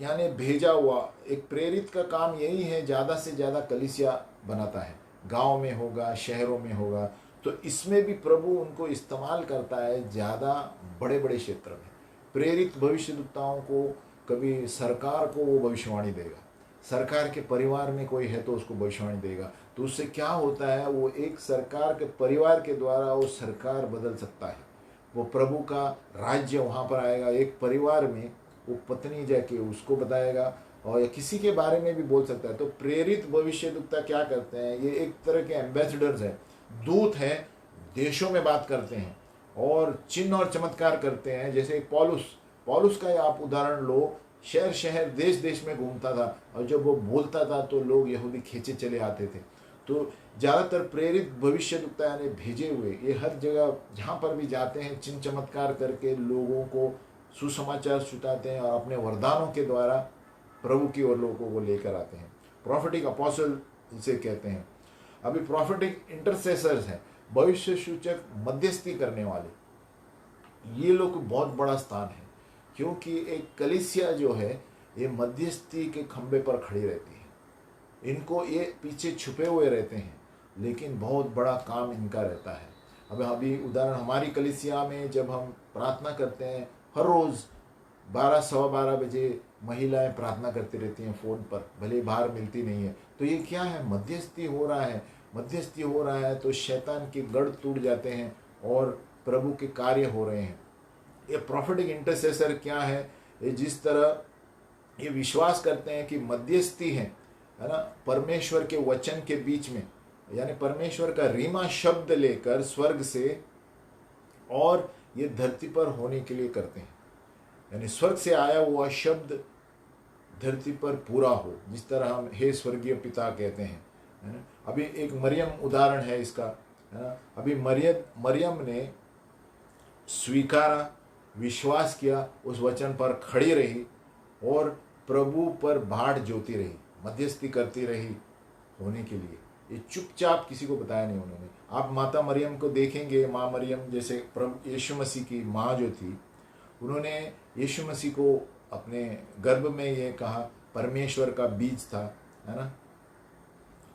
यानी भेजा हुआ। एक प्रेरित का काम यही है, ज़्यादा से ज़्यादा कलीसिया बनाता है, गांव में होगा, शहरों में होगा। तो इसमें भी प्रभु उनको इस्तेमाल करता है ज़्यादा बड़े बड़े क्षेत्र में। प्रेरित भविष्यद्वक्ताओं को कभी सरकार को वो भविष्यवाणी देगा, सरकार के परिवार में कोई है तो उसको भविष्यवाणी देगा। तो उससे क्या होता है, वो एक सरकार के परिवार के द्वारा वो सरकार बदल सकता है, वो प्रभु का राज्य वहाँ पर आएगा। एक परिवार में वो पत्नी जाके उसको बताएगा और या किसी के बारे में भी बोल सकता है। तो प्रेरित भविष्यद्वक्ता क्या करते हैं, ये एक तरह के एम्बेसडर्स हैं, दूत हैं, देशों में बात करते हैं और चिन्ह और चमत्कार करते हैं। जैसे पौलुस का आप उदाहरण लो, शहर शहर देश देश में घूमता था और जब वो बोलता था तो लोग यहूदी खींचे चले आते थे। तो ज़्यादातर प्रेरित भविष्यद्वक्ता यानी भेजे हुए ये हर जगह जहाँ पर भी जाते हैं चिन्ह चमत्कार करके लोगों को सुसमाचार सुनाते हैं और अपने वरदानों के द्वारा प्रभु की ओर लोगों को लेकर आते हैं। प्रोफेटिक अपोस्टल इसे कहते हैं। अभी प्रोफेटिक इंटरसेसर्स हैं, भविष्य सूचक मध्यस्थी करने वाले। ये लोग बहुत बड़ा स्थान है, क्योंकि एक कलीसिया जो है ये मध्यस्थी के खंबे पर खड़ी रहती है। इनको ये पीछे छुपे हुए रहते हैं, लेकिन बहुत बड़ा काम इनका रहता है। अब अभी उदाहरण हमारी कलीसिया में जब हम प्रार्थना करते हैं, हर रोज़ 12-12:15 बजे महिलाएं प्रार्थना करती रहती हैं फ़ोन पर, भले बाहर मिलती नहीं है। तो ये क्या है, मध्यस्थी हो रहा है। मध्यस्थी हो रहा है तो शैतान के गढ़ टूट जाते हैं और प्रभु के कार्य हो रहे हैं। ये प्रोफेटिक इंटरसेसर क्या है, ये जिस तरह ये विश्वास करते हैं कि मध्यस्थी है ना, परमेश्वर के वचन के बीच में, यानी परमेश्वर का रीमा शब्द लेकर स्वर्ग से और ये धरती पर होने के लिए करते हैं। यानी स्वर्ग से आया हुआ शब्द धरती पर पूरा हो, जिस तरह हम हे स्वर्गीय पिता कहते हैं, है ना। अभी एक मरियम उदाहरण है इसका, है ना। अभी मरियम ने स्वीकारा, विश्वास किया, उस वचन पर खड़ी रही और प्रभु पर भाट जोती रही, मध्यस्थी करती रही होने के लिए। ये चुपचाप किसी को बताया नहीं उन्होंने। आप माता मरियम को देखेंगे, माँ मरियम जैसे प्रभु यीशु मसीह की माँ जो थी, उन्होंने यीशु मसीह को अपने गर्भ में ये कहा परमेश्वर का बीज था, है ना।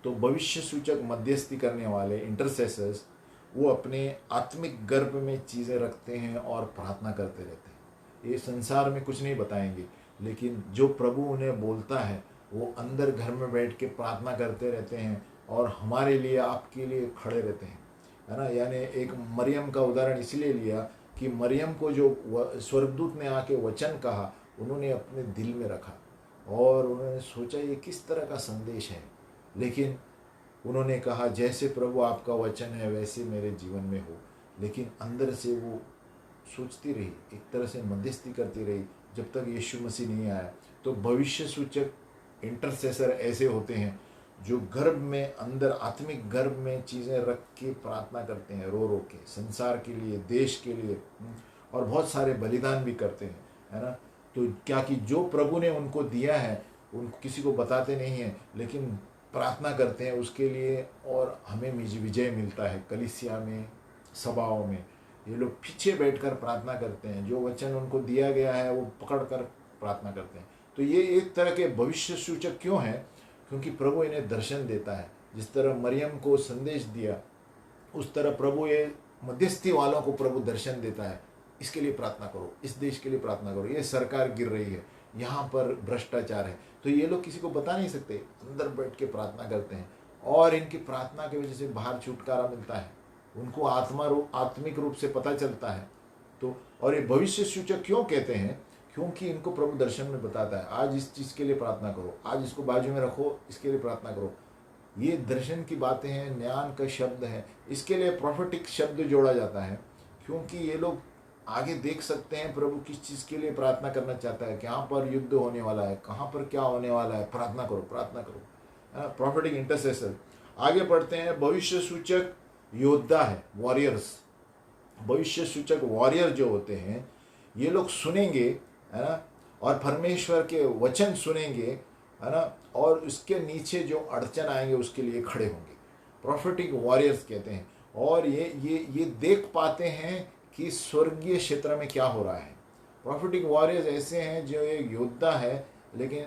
तो भविष्य सूचक मध्यस्थी करने वाले इंटरसेसर्स वो अपने आत्मिक गर्भ में चीज़ें रखते हैं और प्रार्थना करते रहते हैं। ये संसार में कुछ नहीं बताएंगे, लेकिन जो प्रभु उन्हें बोलता है वो अंदर घर में बैठ के प्रार्थना करते रहते हैं और हमारे लिए, आपके लिए खड़े रहते हैं, है ना। यानी एक मरियम का उदाहरण इसलिए लिया कि मरियम को जो स्वर्गदूत ने आके वचन कहा, उन्होंने अपने दिल में रखा और उन्होंने सोचा ये किस तरह का संदेश है, लेकिन उन्होंने कहा जैसे प्रभु आपका वचन है वैसे मेरे जीवन में हो। लेकिन अंदर से वो सोचती रही, एक तरह से मध्यस्थी करती रही जब तक यीशु मसीह नहीं आया। तो भविष्य सूचक इंटरसेसर ऐसे होते हैं जो गर्भ में अंदर आत्मिक गर्भ में चीज़ें रख के प्रार्थना करते हैं, रो रो के, संसार के लिए, देश के लिए, और बहुत सारे बलिदान भी करते हैं, है ना। तो क्या कि जो प्रभु ने उनको दिया है उनको किसी को बताते नहीं हैं, लेकिन प्रार्थना करते हैं उसके लिए, और हमें विजय मिलता है। कलीसिया में, सभाओं में ये लोग पीछे बैठकर प्रार्थना करते हैं, जो वचन उनको दिया गया है वो पकड़ कर प्रार्थना करते हैं। तो ये एक तरह के भविष्य सूचक क्यों है? क्योंकि प्रभु इन्हें दर्शन देता है। जिस तरह मरियम को संदेश दिया, उस तरह प्रभु ये मध्यस्थी वालों को प्रभु दर्शन देता है। इसके लिए प्रार्थना करो, इस देश के लिए प्रार्थना करो, ये सरकार गिर रही है, यहाँ पर भ्रष्टाचार है। तो ये लोग किसी को बता नहीं सकते, अंदर बैठ के प्रार्थना करते हैं, और इनकी प्रार्थना की वजह से बाहर छुटकारा मिलता है, उनको आत्मिक रूप से पता चलता है। तो और ये भविष्य सूचक क्यों कहते हैं? क्योंकि इनको प्रभु दर्शन में बताता है, आज इस चीज़ के लिए प्रार्थना करो, आज इसको बाजू में रखो, इसके लिए प्रार्थना करो। ये दर्शन की बातें हैं, ज्ञान का शब्द है, इसके लिए प्रोफेटिक शब्द जोड़ा जाता है, क्योंकि ये लोग आगे देख सकते हैं प्रभु किस चीज़ के लिए प्रार्थना करना चाहता है, कहाँ पर युद्ध होने वाला है, कहाँ पर क्या होने वाला है, प्रार्थना करो, प्रार्थना करो। प्रोफेटिक इंटरसेसर। आगे पढ़ते हैं, भविष्य सूचक योद्धा है, वॉरियर्स। भविष्य सूचक वॉरियर जो होते हैं, ये लोग सुनेंगे, है ना, और परमेश्वर के वचन सुनेंगे, है ना, और उसके नीचे जो अड़चन आएंगे उसके लिए खड़े होंगे। प्रोफेटिक वॉरियर्स कहते हैं। और ये देख पाते हैं कि स्वर्गीय क्षेत्र में क्या हो रहा है। प्रोफेटिक वॉरियर्स ऐसे हैं जो एक योद्धा है, लेकिन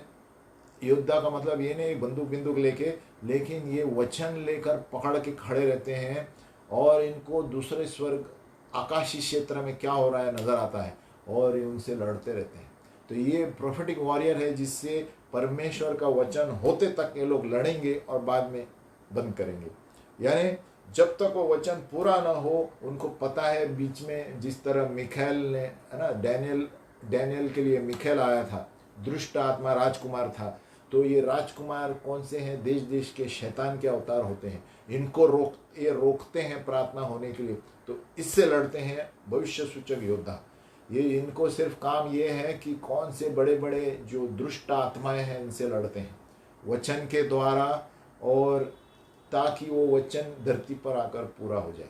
योद्धा का मतलब ये नहीं बंदूक लेके, लेकिन ये वचन लेकर पकड़ के खड़े रहते हैं, और इनको दूसरे स्वर्ग आकाशीय क्षेत्र में क्या हो रहा है नजर आता है, और ये उनसे लड़ते रहते हैं। तो ये प्रोफेटिक वॉरियर है, जिससे परमेश्वर का वचन होते तक ये लोग लड़ेंगे और बाद में बंद करेंगे। यानी जब तक वो वचन पूरा ना हो, उनको पता है, बीच में जिस तरह मिखाएल ने, है ना, डैनियल के लिए मिखाएल आया था, दुष्ट आत्मा राजकुमार था। तो ये राजकुमार कौन से हैं? देश देश के शैतान के अवतार होते हैं। इनको रोकते हैं प्रार्थना होने के लिए, तो इससे लड़ते हैं भविष्य सूचक योद्धा। ये इनको सिर्फ काम ये है कि कौन से बड़े बड़े जो दुष्ट आत्माएं हैं इनसे लड़ते हैं वचन के द्वारा, और ताकि वो वचन धरती पर आकर पूरा हो जाए।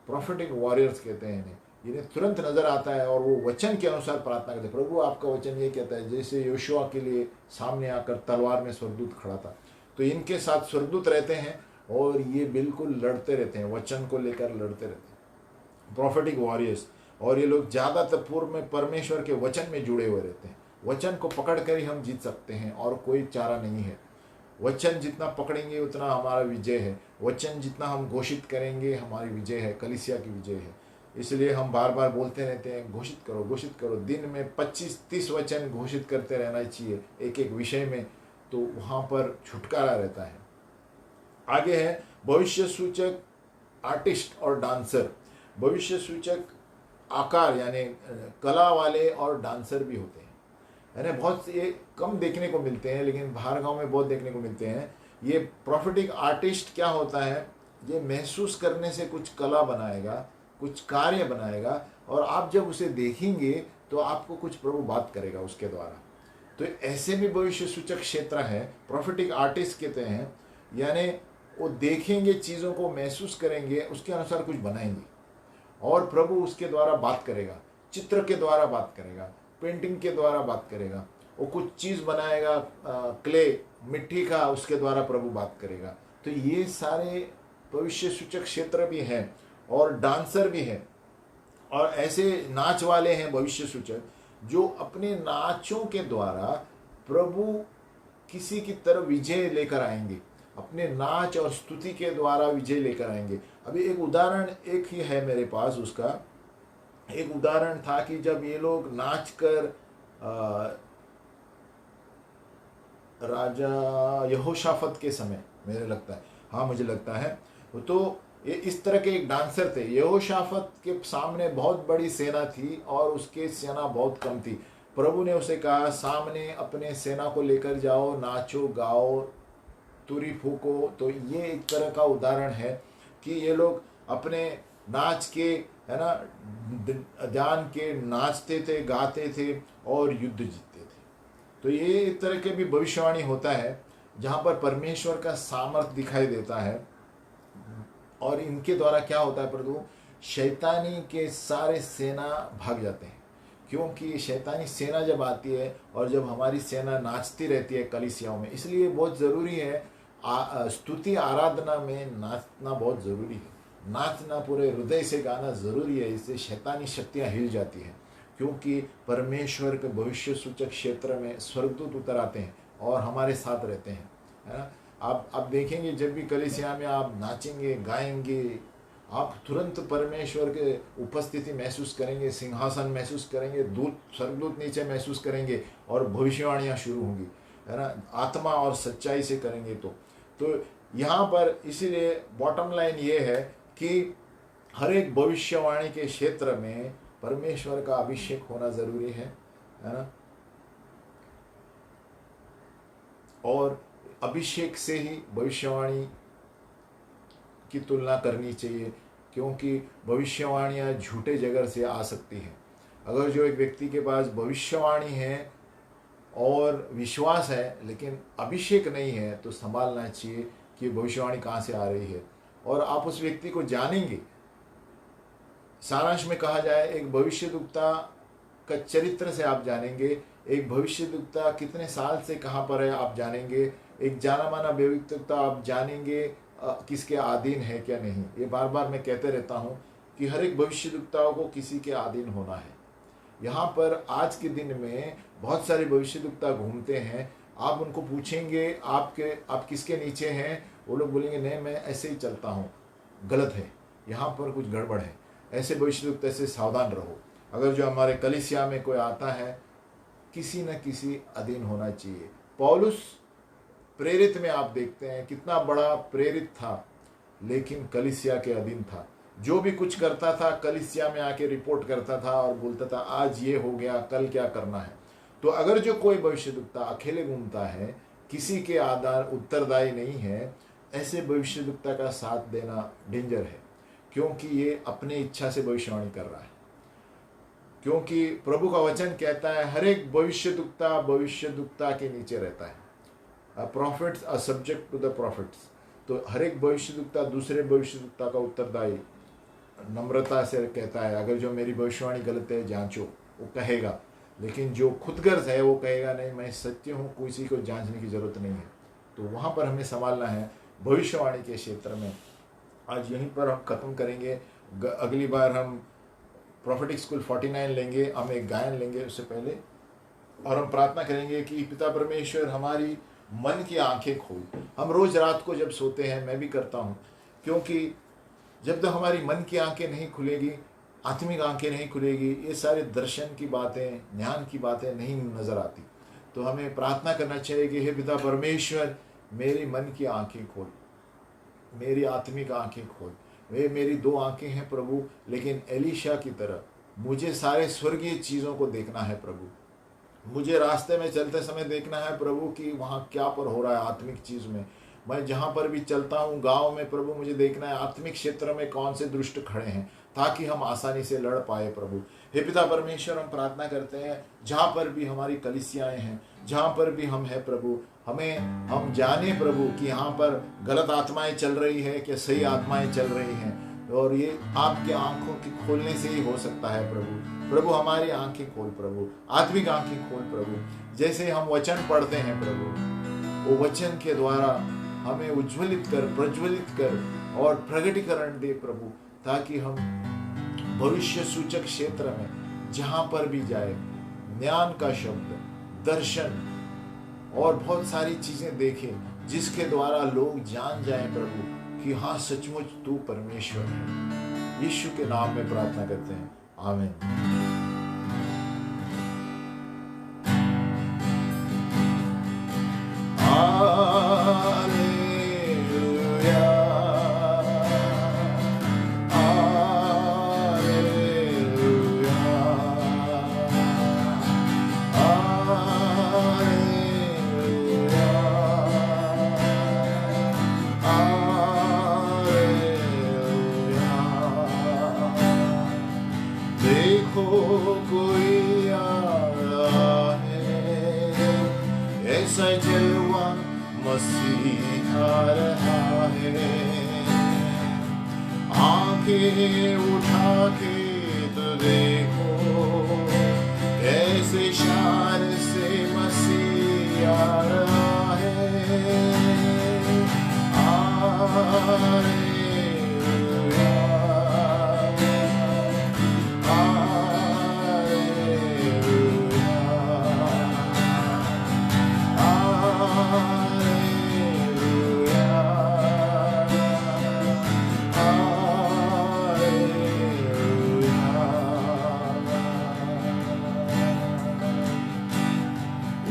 प्रोफेटिक वॉरियर्स कहते हैं इन्हें तुरंत नजर आता है, और वो वचन के अनुसार प्रार्थना करते हैं। प्रभु आपका वचन ये कहता है, जैसे योशुआ के लिए सामने आकर तलवार में स्वर्गदूत खड़ा था, तो इनके साथ स्वर्गदूत रहते हैं, और ये बिल्कुल लड़ते रहते हैं, वचन को लेकर लड़ते रहते हैं प्रोफेटिक वॉरियर्स। और ये लोग ज़्यादातर पूर्व में परमेश्वर के वचन में जुड़े हुए रहते हैं। वचन को पकड़ कर ही हम जीत सकते हैं, और कोई चारा नहीं है। वचन जितना पकड़ेंगे उतना हमारा विजय है। वचन जितना हम घोषित करेंगे हमारी विजय है, कलीसिया की विजय है। इसलिए हम बार बार बोलते रहते हैं, घोषित करो, घोषित करो। दिन में 25-30 वचन घोषित करते रहना चाहिए एक एक विषय में, तो वहाँ पर छुटकारा रहता है। आगे है भविष्य सूचक आर्टिस्ट और डांसर। भविष्य सूचक आकार यानी कला वाले और डांसर भी होते हैं, है ना। बहुत ये कम देखने को मिलते हैं, लेकिन बाहर गांव में बहुत देखने को मिलते हैं। ये प्रोफेटिक आर्टिस्ट क्या होता है? ये महसूस करने से कुछ कला बनाएगा, कुछ कार्य बनाएगा, और आप जब उसे देखेंगे तो आपको कुछ प्रभु बात करेगा उसके द्वारा। तो ऐसे भी भविष्य सूचक क्षेत्र है, प्रोफेटिक आर्टिस्ट कहते हैं। यानी वो देखेंगे, चीज़ों को महसूस करेंगे, उसके अनुसार कुछ बनाएंगे, और प्रभु उसके द्वारा बात करेगा। चित्र के द्वारा बात करेगा, पेंटिंग के द्वारा बात करेगा, वो कुछ चीज़ बनाएगा, क्ले, मिट्टी का, उसके द्वारा प्रभु बात करेगा। तो ये सारे भविष्य सूचक क्षेत्र भी हैं, और डांसर भी हैं, और ऐसे नाच वाले हैं भविष्य सूचक, जो अपने नाचों के द्वारा प्रभु किसी की तरफ विजय लेकर आएंगे। अपने नाच और स्तुति के द्वारा विजय लेकर आएंगे। अभी एक उदाहरण एक ही है मेरे पास, उसका एक उदाहरण था कि जब ये लोग नाच कर राजा यहोशाफत के समय, मुझे लगता है, तो ये इस तरह के एक डांसर थे। यहोशाफत के सामने बहुत बड़ी सेना थी, और उसके सेना बहुत कम थी। प्रभु ने उसे कहा, सामने अपने सेना को लेकर जाओ, नाचो, गाओ, तुरी फूको। तो ये एक तरह का उदाहरण है कि ये लोग अपने नाच के, है ना, जान के नाचते थे, गाते थे, और युद्ध जीतते थे। तो ये एक तरह के भी भविष्यवाणी होता है। जहाँ पर परमेश्वर का सामर्थ दिखाई देता है। और इनके द्वारा क्या होता है प्रभु, शैतानी के सारे सेना भाग जाते हैं, क्योंकि शैतानी सेना जब आती है और जब हमारी सेना नाचती रहती है कलीसियाओं में, इसलिए बहुत ज़रूरी है स्तुति आराधना में नाचना बहुत ज़रूरी है। नाचना पूरे हृदय से गाना ज़रूरी है, इससे शैतानी शक्तियाँ हिल जाती हैं, क्योंकि परमेश्वर के भविष्य सूचक क्षेत्र में स्वर्गदूत उतर आते हैं और हमारे साथ रहते हैं, है ना। आप देखेंगे जब भी कलीसिया में आप नाचेंगे गाएंगे, आप तुरंत परमेश्वर के उपस्थिति महसूस करेंगे, सिंहासन महसूस करेंगे, दूत स्वर्गदूत नीचे महसूस करेंगे और भविष्यवाणियाँ शुरू होंगी, है ना, आत्मा और सच्चाई से करेंगे। तो यहाँ पर इसीलिए बॉटम लाइन ये है कि हर एक भविष्यवाणी के क्षेत्र में परमेश्वर का अभिषेक होना जरूरी है ना। और अभिषेक से ही भविष्यवाणी की तुलना करनी चाहिए, क्योंकि भविष्यवाणियाँ झूठे जगह से आ सकती हैं। अगर जो एक व्यक्ति के पास भविष्यवाणी है और विश्वास है लेकिन अभिषेक नहीं है, तो संभालना चाहिए कि भविष्यवाणी कहाँ से आ रही है। और आप उस व्यक्ति को जानेंगे। सारांश में कहा जाए, एक भविष्यद्वक्ता का चरित्र से आप जानेंगे, एक भविष्यद्वक्ता कितने साल से कहाँ पर है आप जानेंगे, एक जाना माना भविष्यद्वक्ता आप जानेंगे किसके अधीन है क्या नहीं। ये बार बार मैं कहते रहता हूँ कि हर एक भविष्यद्वक्ताओं को किसी के अधीन होना है। यहाँ पर आज के दिन में बहुत सारे भविष्यद्वक्ता घूमते हैं, आप उनको पूछेंगे आप किसके नीचे हैं, वो लोग बोलेंगे नहीं मैं ऐसे ही चलता हूँ। गलत है, यहाँ पर कुछ गड़बड़ है। ऐसे भविष्यद्वक्ता से सावधान रहो। अगर जो हमारे कलीसिया में कोई आता है, किसी न किसी अधीन होना चाहिए। पौलुस प्रेरित में आप देखते हैं कितना बड़ा प्रेरित था, लेकिन कलीसिया के अधीन था। जो भी कुछ करता था कलीसिया में आके रिपोर्ट करता था और बोलता था आज ये हो गया, कल क्या करना है। तो अगर जो कोई भविष्यद्वक्ता अकेले घूमता है, किसी के आधार उत्तरदायी नहीं है, ऐसे भविष्यद्वक्ता का साथ देना डेंजर है, क्योंकि ये अपने इच्छा से भविष्यवाणी कर रहा है। क्योंकि प्रभु का वचन कहता है हर एक भविष्यद्वक्ता के नीचे रहता है। Profits are subject to the profits. तो हर एक भविष्यद्वक्ता दूसरे भविष्यद्वक्ता का उत्तरदायी नम्रता से कहता है, अगर जो मेरी भविष्यवाणी गलत है जांचो, वो कहेगा। लेकिन जो खुदगर्ज है वो कहेगा नहीं मैं सत्य हूँ, किसी को जांचने की जरूरत नहीं है। तो वहाँ पर हमें संभालना है भविष्यवाणी के क्षेत्र में। आज यहीं पर हम खत्म करेंगे। अगली बार हम प्रोफेटिक स्कूल 49 लेंगे, हम एक गायन लेंगे उससे पहले, और हम प्रार्थना करेंगे कि पिता परमेश्वर हमारी मन की आंखें खोल। हम रोज रात को जब सोते हैं, मैं भी करता हूँ, क्योंकि जब तक हमारी मन की आंखें नहीं खुलेगी, आत्मिक आंखें नहीं खुलेगी, ये सारे दर्शन की बातें, ज्ञान की बातें नहीं नजर आती। तो हमें प्रार्थना करना चाहिए कि हे पिता परमेश्वर मेरी मन की आंखें खोल, मेरी आत्मिक आंखें खोल। वे मेरी 2 आंखें हैं प्रभु, लेकिन एलीशा की तरह मुझे सारे स्वर्गीय चीज़ों को देखना है प्रभु। मुझे रास्ते में चलते समय देखना है प्रभु कि वहाँ क्या पर हो रहा है आत्मिक चीज़ में। मैं जहाँ पर भी चलता हूँ गांव में प्रभु, मुझे देखना है आत्मिक क्षेत्र में कौन से दुष्ट खड़े हैं, ताकि हम आसानी से लड़ पाए प्रभु। हे पिता परमेश्वर हम प्रार्थना करते हैं जहाँ पर भी हमारी कलीसियाएँ हैं, जहाँ पर भी हम हैं प्रभु, हम जाने प्रभु कि यहाँ पर गलत आत्माएं चल रही है कि सही आत्माएं चल रही हैं, और ये आपके आंखों के खोलने से ही हो सकता है प्रभु। हमारी आंखें खोल प्रभु, आत्मिक आंखें खोल प्रभु। जैसे हम वचन पढ़ते हैं प्रभु, वो वचन के द्वारा हमें उज्ज्वलित कर, प्रज्वलित कर और प्रगटीकरण दे प्रभु, ताकि हम भविष्य सूचक क्षेत्र में जहाँ पर भी जाए ज्ञान का शब्द, दर्शन और बहुत सारी चीजें देखें, जिसके द्वारा लोग जान जाएं प्रभु कि हाँ सचमुच तू परमेश्वर है। यीशु के नाम में प्रार्थना करते हैं, आमीन। देखो मसीह आ रहा है। आंखें उठा के तो देखो कैसे शान से मसीह आ रहा है।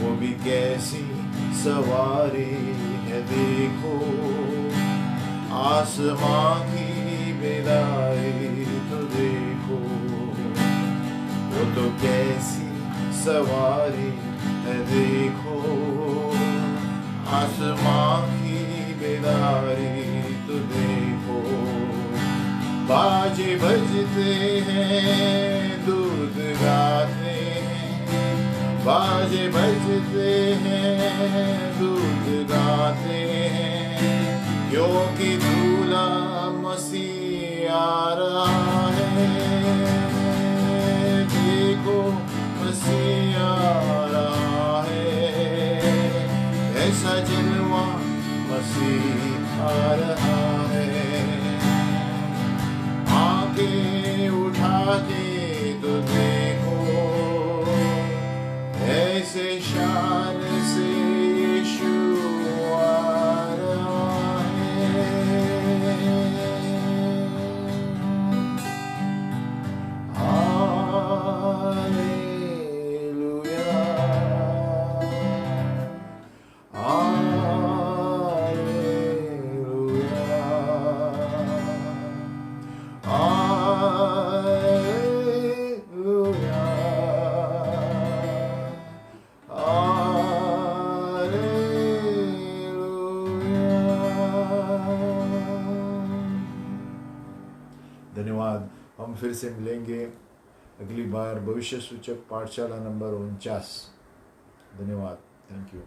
वो भी कैसी सवारी है देखो, आसमां की बेदाई तो देखो। वो तो कैसी सवारी है देखो, आसमां की बेदारी तो देखो। बाजे बजते हैं, दूध गाते हैं, बाजे बजते हैं, दूध गाते हैं, क्योंकि दूल्हा मसीह आ रहा है। देखो मसीह आ रहा है, ऐसा जलवा मसीह आ रहा है। आंखें उठा के तो देखो ऐसे शान से यीशु आ रहा है। धन्यवाद। हम फिर से मिलेंगे अगली बार भविष्य सूचक पाठशाला नंबर 49। धन्यवाद। Thank you.